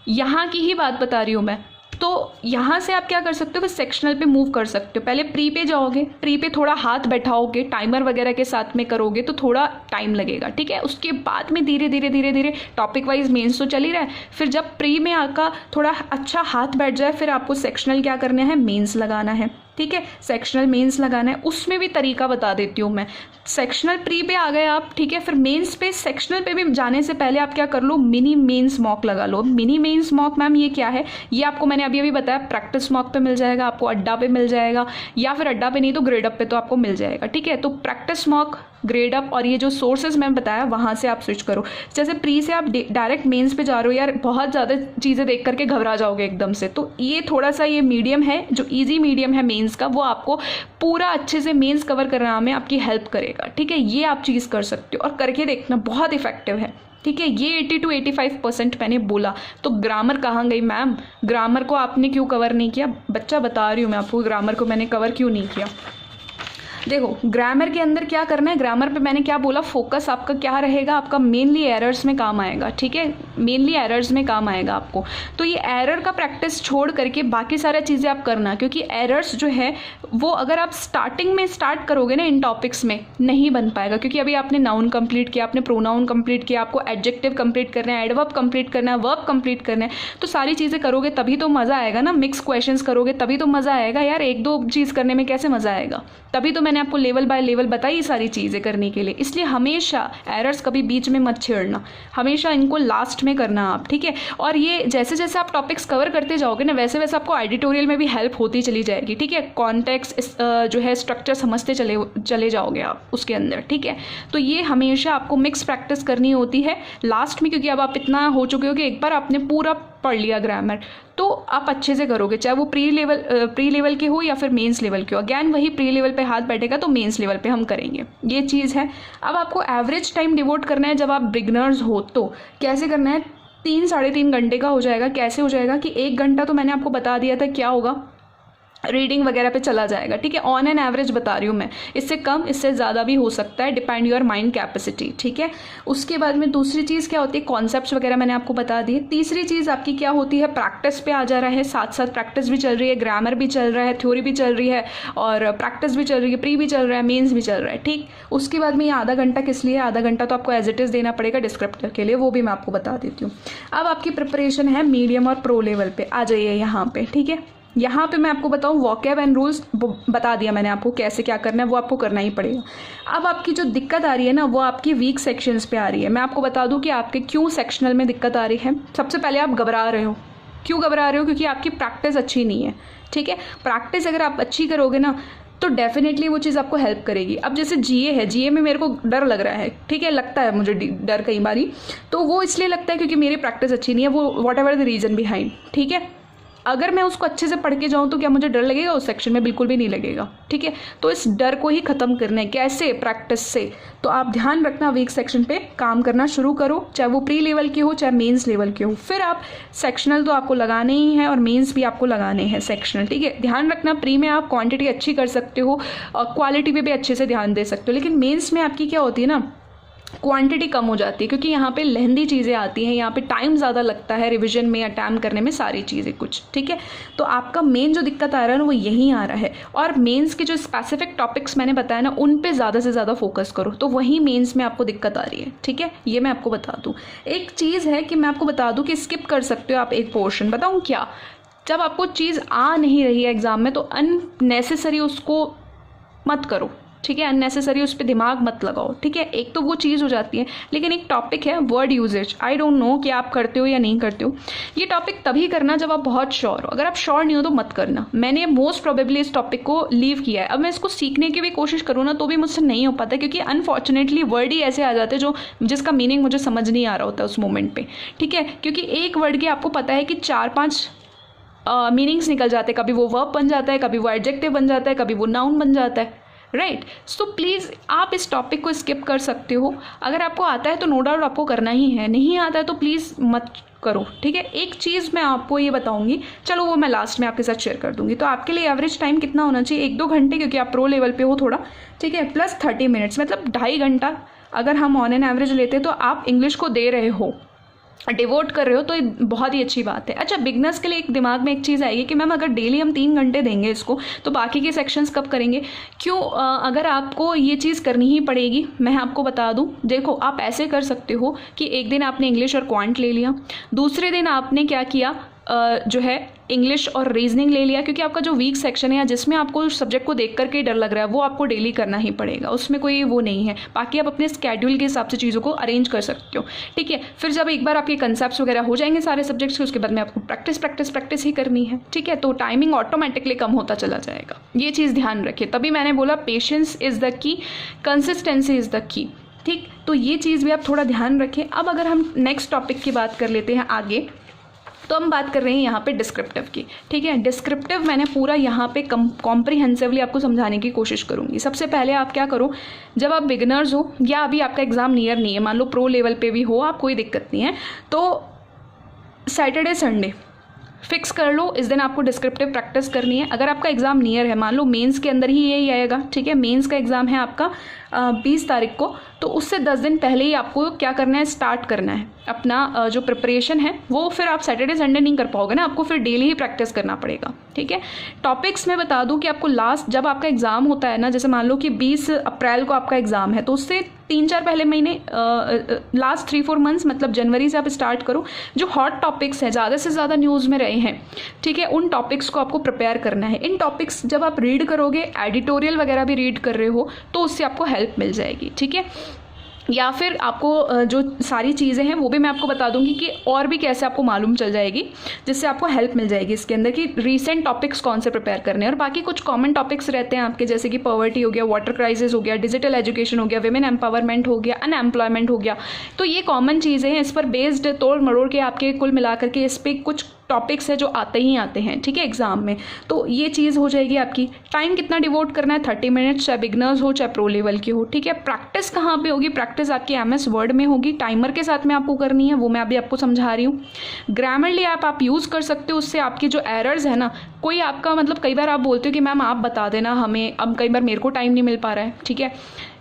यहाँ की ही बात बता रही हूँ मैं। तो यहाँ से आप क्या कर सकते हो, फिर सेक्शनल पे मूव कर सकते हो। पहले प्री पे जाओगे, प्री पे थोड़ा हाथ बैठाओगे, टाइमर वगैरह के साथ में करोगे तो थोड़ा टाइम लगेगा, ठीक है। उसके बाद में धीरे धीरे टॉपिक वाइज मेंस तो चल ही रहा है, फिर जब प्री में आका थोड़ा अच्छा हाथ बैठ जाए, फिर आपको सेक्शनल क्या करना है, मेंस लगाना है, ठीक है, सेक्शनल मेंस लगाना है। उसमें भी तरीका बता देती हूँ मैं। सेक्शनल प्री पे आ गए आप, ठीक है, फिर मेंस पे, सेक्शनल पे भी जाने से पहले आप क्या कर लो, मिनी मेंस मॉक लगा लो। मिनी मेंस मॉक मैम ये क्या है, ये आपको मैंने अभी बताया, प्रैक्टिस मॉक पे मिल जाएगा आपको, अड्डा पे मिल जाएगा, या फिर अड्डा पे नहीं तो ग्रेड अप पे तो आपको मिल जाएगा, ठीक है। तो प्रैक्टिस मॉक, ग्रेड अप और ये जो सोर्सेज मैंने बताया वहाँ से आप स्विच करो। जैसे प्री से आप डायरेक्ट मेंस पे जा रहे हो, यार बहुत ज़्यादा चीज़ें देख करके घबरा जाओगे एकदम से, तो ये थोड़ा सा ये मीडियम है, जो ईजी मीडियम है मेंस का, वो आपको पूरा अच्छे से मेंस कवर करने में आपकी हेल्प करेगा, ठीक है। ये आप चीज़ कर सकते हो और करके देखना, बहुत इफेक्टिव है, ठीक है। ये 80 to 85% मैंने बोला। तो ग्रामर कहाँ गई मैम, ग्रामर को आपने क्यों कवर नहीं किया, बच्चा बता रही हूँ मैं आपको, ग्रामर को मैंने कवर क्यों नहीं किया। देखो ग्रामर के अंदर क्या करना है, ग्रामर पे मैंने क्या बोला, फोकस आपका क्या रहेगा, आपका मेनली एरर्स में काम आएगा, ठीक है, मेनली एरर्स में काम आएगा आपको। तो ये एरर का प्रैक्टिस छोड़ करके बाकी सारा चीज़ें आप करना, क्योंकि एरर्स जो है वो अगर आप स्टार्टिंग में स्टार्ट करोगे ना इन टॉपिक्स में, नहीं बन पाएगा, क्योंकि अभी आपने नाउन कंप्लीट किया, आपने प्रोनाउन कंप्लीट किया, आपको एडजेक्टिव कंप्लीट करना है, एडवर्ब कंप्लीट करना है, वर्ब कंप्लीट करना है, तो सारी चीज़ें करोगे तभी तो मज़ा आएगा ना। मिक्स क्वेश्चंस करोगे तभी तो मज़ा आएगा यार, एक दो चीज़ करने में कैसे मज़ा आएगा, तभी तो मैंने आपको लेवल बाय लेवल बताई सारी चीज़ें करने के लिए। इसलिए हमेशा एरर्स कभी बीच में मत छेड़ना, हमेशा इनको लास्ट में करना आप, ठीक है। और ये जैसे जैसे आप टॉपिक्स कवर करते जाओगे ना, वैसे वैसे आपको एडिटोरियल में भी हेल्प होती चली जाएगी, ठीक है। कॉन्टेक्स्ट जो है स्ट्रक्चर समझते चले जाओगे आप उसके अंदर, ठीक है। तो ये हमेशा आपको मिक्स प्रैक्टिस करनी होती है लास्ट में, क्योंकि अब आप इतना हो चुके हो कि एक बार आपने पूरा पढ़ लिया ग्रामर, तो आप अच्छे से करोगे, चाहे वो प्री लेवल के हो या फिर मेंस लेवल के हो। अगैन वही प्री लेवल पे हाथ बैठेगा तो मेंस लेवल पे हम करेंगे, ये चीज़ है। अब आपको एवरेज टाइम डिवोट करना है जब आप बिगनर्स हो, तो कैसे करना है, 3-3.5 घंटे का हो जाएगा। कैसे हो जाएगा कि 1 घंटा तो मैंने आपको बता दिया था क्या होगा, रीडिंग वगैरह पे चला जाएगा, ठीक है। ऑन एन एवरेज बता रही हूँ मैं, इससे कम इससे ज़्यादा भी हो सकता है, डिपेंड योर माइंड कैपेसिटी, ठीक है। उसके बाद में दूसरी चीज़ क्या होती है, कॉन्सेप्ट्स वगैरह मैंने आपको बता दिए। तीसरी चीज़ आपकी क्या होती है, प्रैक्टिस पे आ जा रहा है, साथ साथ प्रैक्टिस भी चल रही है, ग्रामर भी चल रहा है, थ्योरी भी चल रही है और प्रैक्टिस भी चल रही है, प्री भी चल रहा है, मेन्स भी चल रहा है, ठीक। उसके बाद में ये आधा घंटा किस लिए, आधा घंटा तो आपको एज इट इज़ देना पड़ेगा डिस्क्रिप्टर के लिए, वो भी मैं आपको बता देती हूँ। अब आपकी प्रिपरेशन है मीडियम और प्रो लेवल पे, आ जाइए यहाँ पे, ठीक है। यहाँ पे मैं आपको बताऊँ वोकैब एंड रूल्स बता दिया मैंने आपको कैसे क्या करना है, वो आपको करना ही पड़ेगा। अब आपकी जो दिक्कत आ रही है ना, वो आपकी वीक सेक्शंस पे आ रही है। मैं आपको बता दूँ कि आपके क्यों सेक्शनल में दिक्कत आ रही है। सबसे पहले आप घबरा रहे हो, क्यों घबरा रहे हो, क्योंकि आपकी प्रैक्टिस अच्छी नहीं है, ठीक है। प्रैक्टिस अगर आप अच्छी करोगे ना तो डेफिनेटली वो चीज़ आपको हेल्प करेगी। अब जैसे जीए है, जीए में मेरे को डर लग रहा है, ठीक है, लगता है मुझे डर कई बारी, तो वो इसलिए लगता है क्योंकि मेरी प्रैक्टिस अच्छी नहीं है, वो what ever the reason behind, ठीक है। अगर मैं उसको अच्छे से पढ़ के जाऊँ तो क्या मुझे डर लगेगा उस सेक्शन में, बिल्कुल भी नहीं लगेगा, ठीक है। तो इस डर को ही ख़त्म करना है, कैसे, प्रैक्टिस से। तो आप ध्यान रखना, वीक सेक्शन पे काम करना शुरू करो, चाहे वो प्री लेवल के हो चाहे मेंस लेवल के हो। फिर आप सेक्शनल तो आपको लगाने ही है और मेंस भी आपको लगाने हैं सेक्शनल, ठीक है। ध्यान रखना, प्री में आप क्वांटिटी अच्छी कर सकते हो और क्वालिटी पे भी अच्छे से ध्यान दे सकते हो, लेकिन मेंस में आपकी क्या होती है ना, क्वांटिटी कम हो जाती है, क्योंकि यहाँ पे लेंदी चीज़ें आती हैं, यहाँ पे टाइम ज़्यादा लगता है रिवीजन में, अटैम्प्ट करने में, सारी चीज़ें कुछ, ठीक है। तो आपका मेन जो दिक्कत आ रहा है ना वो यहीं आ रहा है, और मेंस के जो स्पेसिफिक टॉपिक्स मैंने बताया ना उन पे ज़्यादा से ज़्यादा फोकस करो, तो वहीं मेंस में आपको दिक्कत आ रही है, ठीक है। ये मैं आपको बता दूँ। एक चीज़ है कि मैं आपको बता दूँ कि स्किप कर सकते हो आप एक पोर्शन, बताऊँ क्या, जब आपको चीज़ आ नहीं रही है एग्ज़ाम में तो अननेसेसरी उसको मत करो, ठीक है, अननेसेसरी उस पर दिमाग मत लगाओ, ठीक है। एक तो वो चीज़ हो जाती है, लेकिन एक टॉपिक है word usage. I don't know कि आप करते हो या नहीं करते हो। ये टॉपिक तभी करना जब आप बहुत श्योर हो, अगर आप श्योर नहीं हो तो मत करना। मैंने मोस्ट प्रोबेबली इस टॉपिक को लीव किया है। अब मैं इसको सीखने की भी कोशिश करूँ ना तो भी मुझसे नहीं हो पाता, क्योंकि अनफॉर्चुनेटली वर्ड ही ऐसे आ जाते हैं जिसका मीनिंग मुझे समझ नहीं आ रहा होता उस मोमेंट पे, ठीक है। क्योंकि एक वर्ड के आपको पता है कि 4-5 मीनिंग्स निकल जाते हैं। कभी वो वर्ब बन जाता है, कभी वो एडजेक्टिव बन जाता है, कभी वो नाउन बन जाता है, राइट। सो प्लीज़ आप इस टॉपिक को स्किप कर सकते हो। अगर आपको आता है तो नो डाउट आपको करना ही है, नहीं आता है तो प्लीज़ मत करो, ठीक है। एक चीज़ मैं आपको ये बताऊंगी, चलो वो मैं लास्ट में आपके साथ शेयर कर दूंगी। तो आपके लिए एवरेज टाइम कितना होना चाहिए? 1-2 घंटे, क्योंकि आप प्रो लेवल पे हो थोड़ा, ठीक है, प्लस 30 मिनट्स, मतलब 2.5 घंटा अगर हम ऑन एन एवरेज लेते हैं तो आप इंग्लिश को दे रहे हो, डिवोट कर रहे हो, तो ये बहुत ही अच्छी बात है। अच्छा, बिगनर्स के लिए एक दिमाग में एक चीज़ आएगी कि मैम अगर डेली हम 3 घंटे देंगे इसको तो बाकी के सेक्शंस कब करेंगे? क्यों? अगर आपको ये चीज़ करनी ही पड़ेगी, मैं आपको बता दूं, देखो आप ऐसे कर सकते हो कि एक दिन आपने इंग्लिश और क्वांट ले लिया, दूसरे दिन आपने क्या किया, जो है इंग्लिश और रीजनिंग ले लिया, क्योंकि आपका जो वीक सेक्शन है या जिसमें आपको सब्जेक्ट को देख करके डर लग रहा है वो आपको डेली करना ही पड़ेगा, उसमें कोई वो नहीं है। बाकी आप अपने स्केड्यूल के हिसाब से चीज़ों को अरेंज कर सकते हो, ठीक है। फिर जब एक बार आपके कंसेप्ट्स वगैरह हो जाएंगे सारे सब्जेक्ट्स के, उसके बाद में आपको प्रैक्टिस ही करनी है, ठीक है। तो टाइमिंग ऑटोमेटिकली कम होता चला जाएगा, ये चीज़ ध्यान रखिए। तभी मैंने बोला patience is the key, consistency is the key, ठीक। तो ये चीज़ भी आप थोड़ा ध्यान रखें। अब अगर हम नेक्स्ट टॉपिक की बात कर लेते हैं आगे, तो हम बात कर रहे हैं यहाँ पे डिस्क्रिप्टिव की, ठीक है। डिस्क्रिप्टिव मैंने पूरा यहाँ पे कॉम्प्रिहेंसिवली आपको समझाने की कोशिश करूँगी। सबसे पहले आप क्या करो, जब आप बिगिनर्स हो या अभी आपका एग्ज़ाम नियर नहीं है, मान लो प्रो लेवल पे भी हो आप, कोई दिक्कत नहीं है, तो सैटरडे संडे फिक्स कर लो, इस दिन आपको डिस्क्रिप्टिव प्रैक्टिस करनी है। अगर आपका एग्ज़ाम नियर है, मान लो मेंस के अंदर ही यही आएगा, ठीक है, मेंस का एग्ज़ाम है आपका 20 तारीख को, तो उससे 10 दिन पहले ही आपको क्या करना है, स्टार्ट करना है अपना जो प्रिपरेशन है वो। फिर आप सैटरडे संडे नहीं कर पाओगे ना, आपको फिर डेली ही प्रैक्टिस करना पड़ेगा, ठीक है। टॉपिक्स में बता दूं कि आपको लास्ट जब आपका एग्ज़ाम होता है ना, जैसे मान लो कि 20 अप्रैल को आपका एग्ज़ाम है, तो उससे 3-4 पहले महीने, लास्ट 3-4 मंथ्स, मतलब जनवरी से आप स्टार्ट करो। जो हॉट टॉपिक्स हैं, ज़्यादा से ज़्यादा न्यूज़ में रहे हैं, ठीक है, उन टॉपिक्स को आपको प्रिपेयर करना है। इन टॉपिक्स जब आप रीड करोगे, एडिटोरियल वगैरह भी रीड कर रहे हो, तो उससे आपको हेल्प मिल जाएगी, ठीक है। या फिर आपको जो सारी चीज़ें हैं वो भी मैं आपको बता दूंगी कि और भी कैसे आपको मालूम चल जाएगी, जिससे आपको हेल्प मिल जाएगी इसके अंदर कि रीसेंट टॉपिक्स कौन से प्रिपेयर करने हैं। और बाकी कुछ कॉमन टॉपिक्स रहते हैं आपके, जैसे कि पॉवर्टी हो गया, वाटर क्राइसिस हो गया, डिजिटल एजुकेशन हो गया, विमेन एम्पावरमेंट हो गया, अनएम्प्लॉयमेंट हो गया। तो ये कॉमन चीज़ें हैं, इस पर बेस्ड तोड़ मरोड़ के आपके कुल मिला करके इस पर कुछ टॉपिक्स है जो आते ही आते हैं, ठीक है, एग्जाम में। तो ये चीज़ हो जाएगी आपकी। टाइम कितना डिवोट करना है? 30 मिनट्स, चाहे बिगनर्स हो चाहे प्रो लेवल की हो, ठीक है। प्रैक्टिस कहाँ पे होगी? प्रैक्टिस आपकी MS वर्ड में होगी, टाइमर के साथ में आपको करनी है, वो मैं अभी आपको समझा रही हूँ। ग्रामरली आप यूज़ कर सकते हो, उससे आपकी जो एरर्स है ना, कोई आपका मतलब कई बार आप बोलते हो कि मैम आप बता देना हमें, अब कई बार मेरे को टाइम नहीं मिल पा रहा है, ठीक है।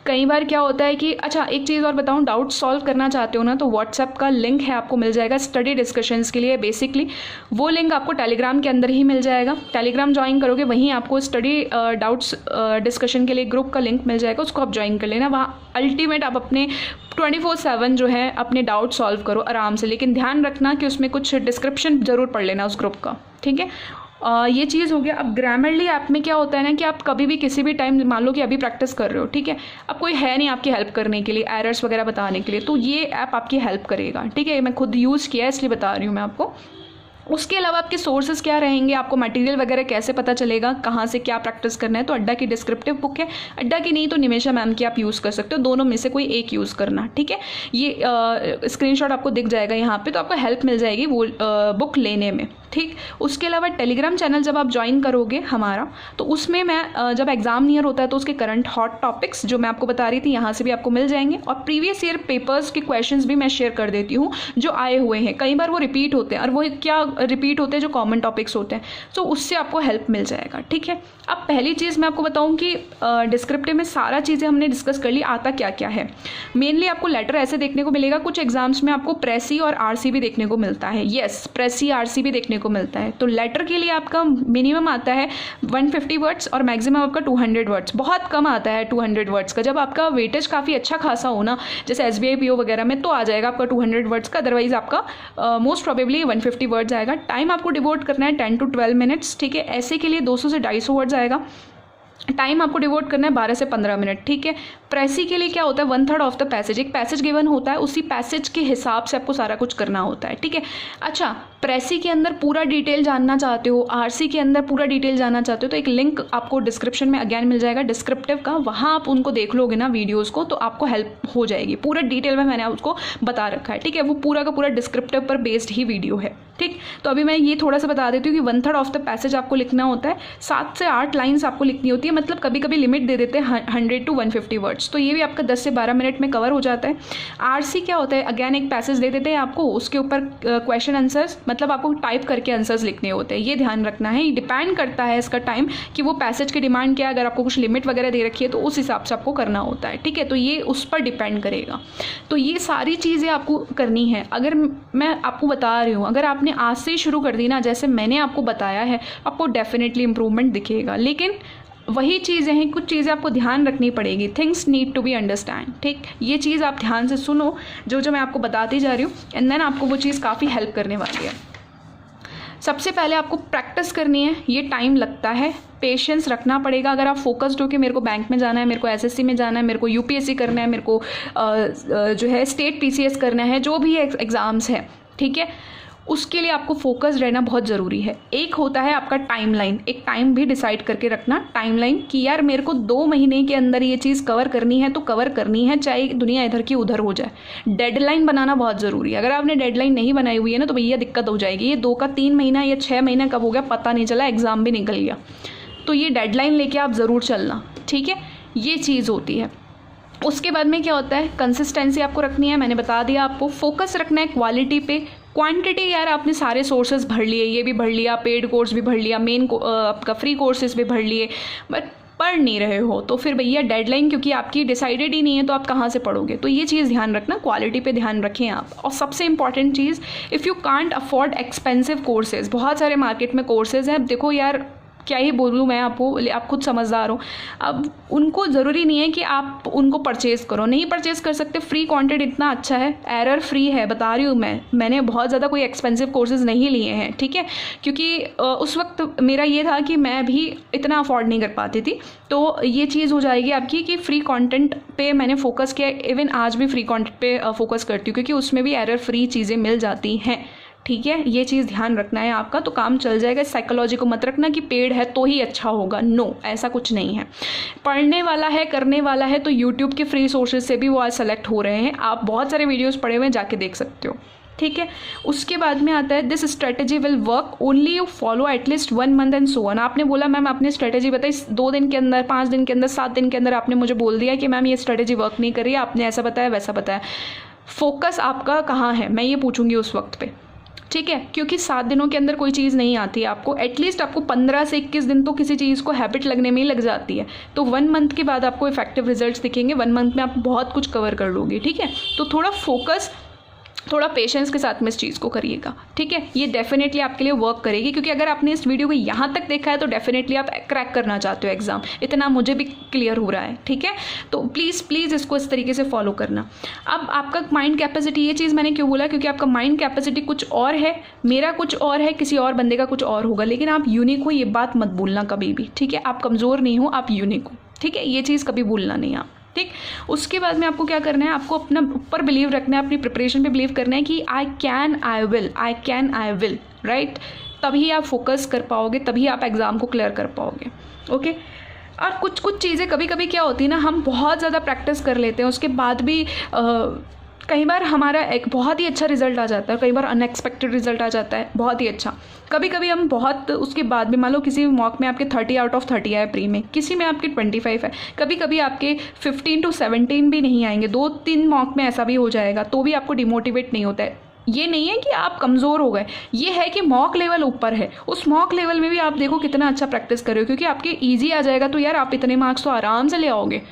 कई बार क्या होता है कि, अच्छा एक चीज़ और बताऊं, डाउट सॉल्व करना चाहते हो ना, तो व्हाट्सएप का लिंक है, आपको मिल जाएगा स्टडी डिस्कशंस के लिए। बेसिकली वो लिंक आपको टेलीग्राम के अंदर ही मिल जाएगा। टेलीग्राम ज्वाइन करोगे, वहीं आपको स्टडी डाउट्स डिस्कशन के लिए ग्रुप का लिंक मिल जाएगा, उसको आप ज्वाइन कर लेना। वहाँ अल्टीमेट आप अपने 24/7 जो है अपने डाउट सॉल्व करो आराम से, लेकिन ध्यान रखना कि उसमें कुछ डिस्क्रिप्शन ज़रूर पढ़ लेना उस ग्रुप का, ठीक है। ये चीज़ हो गया। अब ग्रामरली ऐप में क्या होता है ना कि आप कभी भी किसी भी टाइम, मान लो कि अभी प्रैक्टिस कर रहे हो, ठीक है, अब कोई है नहीं आपकी हेल्प करने के लिए, एरर्स वगैरह बताने के लिए, तो ये ऐप आपकी हेल्प करेगा, ठीक है। मैं खुद यूज़ किया है इसलिए बता रही हूँ मैं आपको। उसके अलावा आपके सोर्सेज क्या रहेंगे, आपको मटेरियल वगैरह कैसे पता चलेगा, कहाँ से क्या प्रैक्टिस करना है? तो अड्डा की डिस्क्रिप्टिव बुक है, अड्डा की नहीं तो निमेशा मैम की आप यूज़ कर सकते हो, दोनों में से कोई एक यूज़ करना, ठीक है। ये स्क्रीनशॉट आपको दिख जाएगा यहाँ पे, तो आपको हेल्प मिल जाएगी वो बुक लेने में, ठीक। उसके अलावा टेलीग्राम चैनल जब आप ज्वाइन करोगे हमारा, तो उसमें मैं जब एग्जाम नियर होता है तो उसके करंट हॉट टॉपिक्स जो मैं आपको बता रही थी यहाँ से भी आपको मिल जाएंगे, और प्रीवियस ईयर पेपर्स के क्वेश्चंस भी मैं शेयर कर देती हूँ जो आए हुए हैं। कई बार वो रिपीट होते हैं, और वो क्या रिपीट होते हैं, जो कॉमन टॉपिक्स होते हैं, तो उससे आपको हेल्प मिल जाएगा, ठीक है। अब पहली चीज़ मैं आपको बताऊँ कि डिस्क्रिप्टिव में सारा चीज़ें हमने डिस्कस कर ली, आता क्या क्या है। मेनली आपको लेटर ऐसे देखने को मिलेगा, कुछ एग्जाम्स में आपको प्रेसी और RC भी देखने को मिलता है। येस, प्रेसी RC भी देखने को मिलता है। तो लेटर के लिए आपका मिनिमम आता है 150 वर्ड्स और मैक्सिमम आपका 200 वर्ड्स। बहुत कम आता है 200 वर्ड्स का। जब आपका वेटेज काफ़ी अच्छा खासा हो ना, जैसे SBI PO वगैरह में, तो आ जाएगा आपका 200 वर्ड्स का, अदरवाइज आपका मोस्ट प्रोबेबली 150 वर्ड्स आएगा। टाइम आपको डिवोट करना है 10 to 12 मिनट्स, ठीक है। ऐसे के लिए 200 से 250 वर्ड्स आएगा। टाइम आपको डिवोट करना है 12 से 15 मिनट, ठीक है। प्रेसी के लिए क्या होता है, 1/3 ऑफ द पैसेज, एक पैसेज गिवन होता है, उसी पैसेज के हिसाब से आपको सारा कुछ करना होता है, ठीक है। अच्छा, प्रेसी के अंदर पूरा डिटेल जानना चाहते हो, आरसी के अंदर पूरा डिटेल जानना चाहते हो, तो एक लिंक आपको डिस्क्रिप्शन में अगेन मिल जाएगा डिस्क्रिप्टिव का, वहाँ आप उनको देख लोगे ना वीडियोज़ को, तो आपको हेल्प हो जाएगी। पूरा डिटेल में मैंने उसको बता रखा है, ठीक है। वो पूरा का पूरा डिस्क्रिप्टिव पर बेस्ड ही वीडियो है, ठीक। तो अभी मैं ये थोड़ा सा बता देती हूँ कि 1/3 ऑफ द पैसेज आपको लिखना होता है, 7 से 8 लाइन्स आपको लिखनी होती है, मतलब कभी कभी लिमिट दे देते हैं 100 to 150 वर्ड्स, तो ये भी आपका 10 से 12 मिनट में कवर हो जाता है। आरसी क्या होता है, अगैन एक पैसेज दे देते हैं आपको, उसके ऊपर क्वेश्चन आंसर्स, मतलब आपको टाइप करके आंसर्स लिखने होते हैं, ये ध्यान रखना है। डिपेंड करता है इसका टाइम कि वो पैसेज की डिमांड क्या है, अगर आपको कुछ लिमिट वगैरह दे रखी है तो उस हिसाब से आपको करना होता है, ठीक है। तो ये उस पर डिपेंड करेगा, तो ये सारी चीज़ें आपको करनी है। अगर मैं आपको बता रही हूँ, अगर आपने आज से ही शुरू कर दी ना, जैसे मैंने आपको बताया है, आपको डेफिनेटली इंप्रूवमेंट दिखेगा। लेकिन वही चीज़ें हैं, कुछ चीज़ें आपको ध्यान रखनी पड़ेगी, things need to be understand, ठीक। ये चीज़ आप ध्यान से सुनो, जो मैं आपको बताती जा रही हूँ, एंड देन आपको वो चीज़ काफ़ी हेल्प करने वाली है। सबसे पहले आपको प्रैक्टिस करनी है, ये टाइम लगता है, पेशेंस रखना पड़ेगा। अगर आप फोकस्ड हो कि मेरे को बैंक में जाना है, मेरे को एसएससी में जाना है, मेरे को यूपीएससी करना है, मेरे को जो है स्टेट पीसीएस करना है, जो भी एग्ज़ाम्स है, ठीक है, उसके लिए आपको फोकस रहना बहुत ज़रूरी है। एक होता है आपका टाइमलाइन, एक टाइम भी डिसाइड करके रखना, टाइमलाइन, कि यार मेरे को 2 महीने के अंदर ये चीज़ कवर करनी है तो कवर करनी है, चाहे दुनिया इधर की उधर हो जाए। डेडलाइन बनाना बहुत ज़रूरी है। अगर आपने डेडलाइन नहीं बनाई हुई है ना, तो भैया दिक्कत हो जाएगी। ये 2 का 3 महीना या 6 महीना कब हो गया पता नहीं चला, एग्ज़ाम भी निकल गया। तो ये डेडलाइन लेके आप ज़रूर चलना, ठीक है, ये चीज़ होती है। उसके बाद में क्या होता है, कंसिस्टेंसी आपको रखनी है, मैंने बता दिया आपको। फोकस रखना है क्वालिटी पे, क्वांटिटी यार आपने सारे सोर्सेज भर लिए, ये भी भर लिया, पेड कोर्स भी भर लिया, मेन आपका फ्री कोर्सेज भी भर लिए, बट पढ़ नहीं रहे हो तो फिर भैया डेडलाइन क्योंकि आपकी डिसाइडेड ही नहीं है तो आप कहाँ से पढ़ोगे। तो ये चीज़ ध्यान रखना, क्वालिटी पे ध्यान रखें आप। और सबसे important cheese, if you can't afford expensive courses, बहुत सारे मार्केट में कोर्सेज हैं, देखो यार क्या ही बोलूँ मैं आपको, आप खुद समझदार हो। अब उनको ज़रूरी नहीं है कि आप उनको परचेज़ करो, नहीं परचेज़ कर सकते, फ्री कंटेंट इतना अच्छा है, एरर फ्री है, बता रही हूँ मैंने बहुत ज़्यादा कोई एक्सपेंसिव कोर्सेज़ नहीं लिए हैं, ठीक है, क्योंकि उस वक्त मेरा ये था कि मैं भी इतना अफोर्ड नहीं कर पाती थी। तो ये चीज़ हो जाएगी आपकी कि फ्री कंटेंट पे मैंने फोकस किया, इवन आज भी फ्री कंटेंट पे फोकस करती हूँ, क्योंकि उसमें भी एरर फ्री चीज़ें मिल जाती हैं, ठीक है। ये चीज़ ध्यान रखना है आपका, तो काम चल जाएगा। साइकोलॉजी को मत रखना कि पेड है तो ही अच्छा होगा, नो, ऐसा कुछ नहीं है। पढ़ने वाला है, करने वाला है, तो यूट्यूब के फ्री सोर्सेज से भी वो आज सेलेक्ट हो रहे हैं, आप बहुत सारे वीडियोस पढ़े हुए हैं, जाके देख सकते हो, ठीक है। उसके बाद में आता है this strategy will work only you follow at least 1 month and so on. आपने बोला मैम आपने स्ट्रेटेजी बताई, 2 दिन के अंदर, 5 दिन के अंदर, 7 दिन के अंदर आपने मुझे बोल दिया कि मैम ये स्ट्रेटेजी वर्क नहीं कर रही है, आपने ऐसा बताया वैसा बताया। फोकस आपका कहाँ है, मैं ये पूछूंगी उस वक्त पे, ठीक है, क्योंकि 7 दिनों के अंदर कोई चीज़ नहीं आती है आपको, एटलीस्ट आपको 15 से 21 दिन तो किसी चीज़ को हैबिट लगने में ही लग जाती है। तो 1 मंथ के बाद आपको इफेक्टिव रिजल्ट्स दिखेंगे, 1 मंथ में आप बहुत कुछ कवर कर लोगे, ठीक है। तो थोड़ा फोकस, थोड़ा पेशेंस के साथ में इस चीज़ को करिएगा, ठीक है। ये डेफिनेटली आपके लिए वर्क करेगी, क्योंकि अगर आपने इस वीडियो को यहाँ तक देखा है तो डेफिनेटली आप क्रैक करना चाहते हो एग्जाम, इतना मुझे भी क्लियर हो रहा है, ठीक है। तो प्लीज़ इसको इस तरीके से फॉलो करना। अब आपका माइंड कैपेसिटी, ये चीज़ मैंने क्यों बोला, क्योंकि आपका माइंड कैपेसिटी कुछ और है, मेरा कुछ और है, किसी और बंदे का कुछ और होगा, लेकिन आप यूनिक हो, ये बात मत भूलना कभी भी, ठीक है। आप कमज़ोर नहीं हो, आप यूनिक हो, ठीक है, ये चीज़ कभी भूलना नहीं आप, ठीक। उसके बाद में आपको क्या करना है, आपको अपना ऊपर बिलीव रखना है, अपनी प्रिपरेशन पे बिलीव करना है कि I can I will, right. तभी आप फोकस कर पाओगे, तभी आप एग्ज़ाम को क्लियर कर पाओगे, ओके। और कुछ चीज़ें कभी कभी क्या होती है ना, हम बहुत ज़्यादा प्रैक्टिस कर लेते हैं, उसके बाद भी कई बार हमारा एक बहुत ही अच्छा रिजल्ट आ जाता है, कई बार अनएक्सपेक्टेड रिजल्ट आ जाता है बहुत ही अच्छा। कभी कभी हम बहुत उसके बाद भी, मान लो किसी मॉक में आपके 30 आउट ऑफ 30 आए प्री में, किसी में आपके 25 है, कभी कभी आपके 15 to 17 भी नहीं आएंगे, 2-3 मॉक में ऐसा भी हो जाएगा, तो भी आपको डिमोटिवेट नहीं होता है। ये नहीं है कि आप कमज़ोर हो गए, ये है कि मॉक लेवल ऊपर है, उस मॉक लेवल में भी आप देखो कितना अच्छा प्रैक्टिस कर रहे हो, क्योंकि आपके ईजी आ जाएगा तो यार आप इतने मार्क्स तो आराम से ले आओगे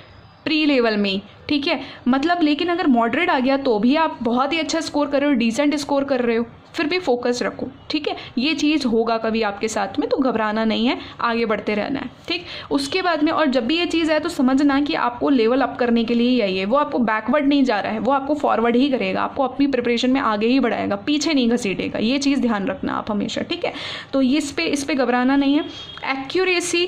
प्री लेवल में, ठीक है। मतलब लेकिन अगर मॉडरेट आ गया तो भी आप बहुत ही अच्छा स्कोर कर रहे हो, डिसेंट स्कोर कर रहे हो, फिर भी फोकस रखो, ठीक है। ये चीज़ होगा कभी आपके साथ में, तो घबराना नहीं है, आगे बढ़ते रहना है, ठीक। उसके बाद में, और जब भी ये चीज़ है तो समझना कि आपको लेवल अप करने के लिए ही है, वो आपको बैकवर्ड नहीं जा रहा है, वो आपको फॉरवर्ड ही करेगा, आपको अपनी प्रिपरेशन में आगे ही बढ़ाएगा, पीछे नहीं घसीटेगा। ये चीज़ ध्यान रखना आप हमेशा, ठीक है। तो इस पे घबराना नहीं है। एक्यूरेसी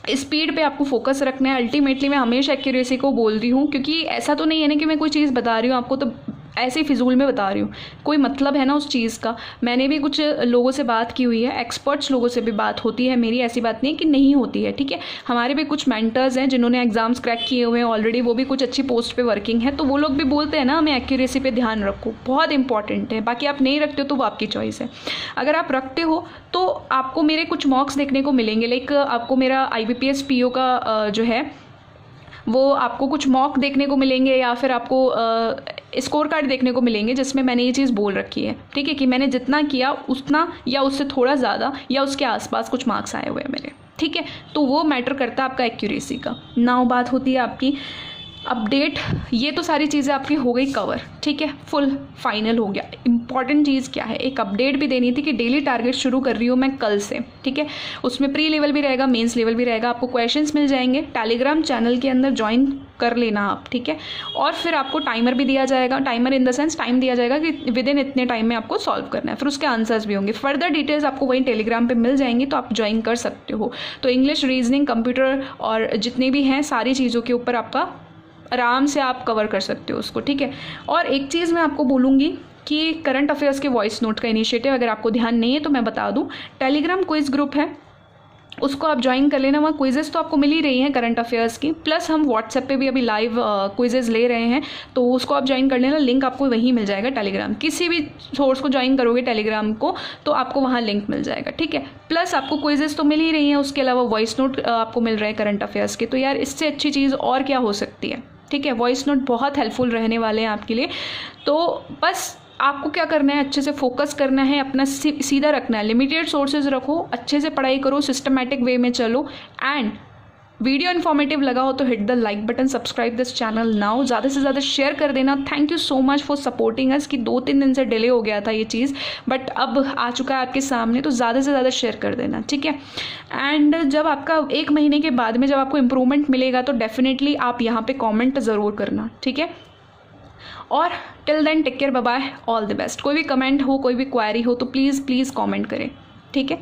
स्पीड पे आपको फोकस रखना है। अल्टीमेटली मैं हमेशा एक्यूरेसी को बोल रही हूँ, क्योंकि ऐसा तो नहीं है ना कि मैं कोई चीज़ बता रही हूँ आपको तो ऐसे ही फिजूल में बता रही हूँ, कोई मतलब है ना उस चीज़ का। मैंने भी कुछ लोगों से बात की हुई है, एक्सपर्ट्स लोगों से भी बात होती है मेरी, ऐसी बात नहीं है कि नहीं होती है, ठीक है। हमारे भी कुछ मेंटर्स हैं जिन्होंने एग्जाम्स क्रैक किए हुए हैं ऑलरेडी, वो भी कुछ अच्छी पोस्ट पे वर्किंग है, तो वो लोग भी बोलते हैं ना हमें एक्यूरेसी पे ध्यान रखो, बहुत इंपॉर्टेंट है। बाकी आप नहीं रखते हो तो वो आपकी चॉइस है। अगर आप रखते हो तो आपको मेरे कुछ मॉक्स देखने को मिलेंगे, लाइक आपको मेरा IBPS PO का जो है वो आपको कुछ मॉक देखने को मिलेंगे, या फिर आपको स्कोर कार्ड देखने को मिलेंगे जिसमें मैंने ये चीज़ बोल रखी है, ठीक है, कि मैंने जितना किया उतना या उससे थोड़ा ज़्यादा या उसके आसपास कुछ मार्क्स आए हुए हैं मेरे, ठीक है। तो वो मैटर करता है आपका एक्यूरेसी का। नाउ बात होती है आपकी अपडेट। ये तो सारी चीज़ें आपकी हो गई कवर, ठीक है, फुल फाइनल हो गया। इंपॉर्टेंट चीज़ क्या है, एक अपडेट भी देनी थी कि डेली टारगेट शुरू कर रही हूँ मैं कल से, ठीक है। उसमें प्री लेवल भी रहेगा, मेंस लेवल भी रहेगा, आपको क्वेश्चंस मिल जाएंगे। टेलीग्राम चैनल के अंदर ज्वाइन कर लेना आप, ठीक है। और फिर आपको टाइमर भी दिया जाएगा, timer in the sense time दिया जाएगा कि विद इन इतने टाइम में आपको सॉल्व करना है, फिर उसके आंसर्स भी होंगे। फर्दर डिटेल्स आपको वहीं टेलीग्राम पे मिल जाएंगी, तो आप ज्वाइन कर सकते हो। तो इंग्लिश, रीजनिंग, कंप्यूटर और जितने भी हैं सारी चीज़ों के ऊपर आपका आराम से आप कवर कर सकते हो उसको, ठीक है। और एक चीज़ मैं आपको बोलूँगी कि करंट अफेयर्स के वॉइस नोट का इनिशिएटिव अगर आपको ध्यान नहीं है तो मैं बता दूँ, टेलीग्राम क्विज ग्रुप है, उसको आप ज्वाइन कर लेना। वहाँ क्विजेस तो आपको मिल ही रही हैं करंट अफेयर्स की, प्लस हम व्हाट्सएप पे भी अभी लाइव क्विजेस ले रहे हैं, तो उसको आप ज्वाइन कर लेना। लिंक आपको वहीं मिल जाएगा टेलीग्राम, किसी भी सोर्स को ज्वाइन करोगे टेलीग्राम को तो आपको वहाँ लिंक मिल जाएगा, ठीक है। प्लस आपको क्विजेस तो मिल ही रही हैं, उसके अलावा वॉइस नोट आपको मिल रहे हैं करंट अफेयर्स के, तो यार इससे अच्छी चीज़ और क्या हो सकती है, ठीक है। वॉइस नोट बहुत हेल्पफुल रहने वाले हैं आपके लिए। तो बस आपको क्या करना है, अच्छे से फोकस करना है, अपना सीधा रखना है, लिमिटेड सोर्सेज रखो, अच्छे से पढ़ाई करो, सिस्टमैटिक वे में चलो। एंड वीडियो इन्फॉर्मेटिव लगा हो तो hit the like button, subscribe this channel now, ज़्यादा से ज़्यादा शेयर कर देना। Thank you so much for supporting us, कि 2-3 दिन से डिले हो गया था ये चीज़, बट अब आ चुका है आपके सामने, तो ज़्यादा से ज़्यादा शेयर कर देना, ठीक है। एंड जब आपका 1 महीने के बाद में जब आपको इम्प्रूवमेंट मिलेगा तो डेफिनेटली आप यहाँ पे कॉमेंट ज़रूर करना, ठीक है। और till then take care, bye bye, all the best. कोई भी कमेंट हो, कोई भी क्वेरी हो तो प्लीज़ कमेंट करें, ठीक है।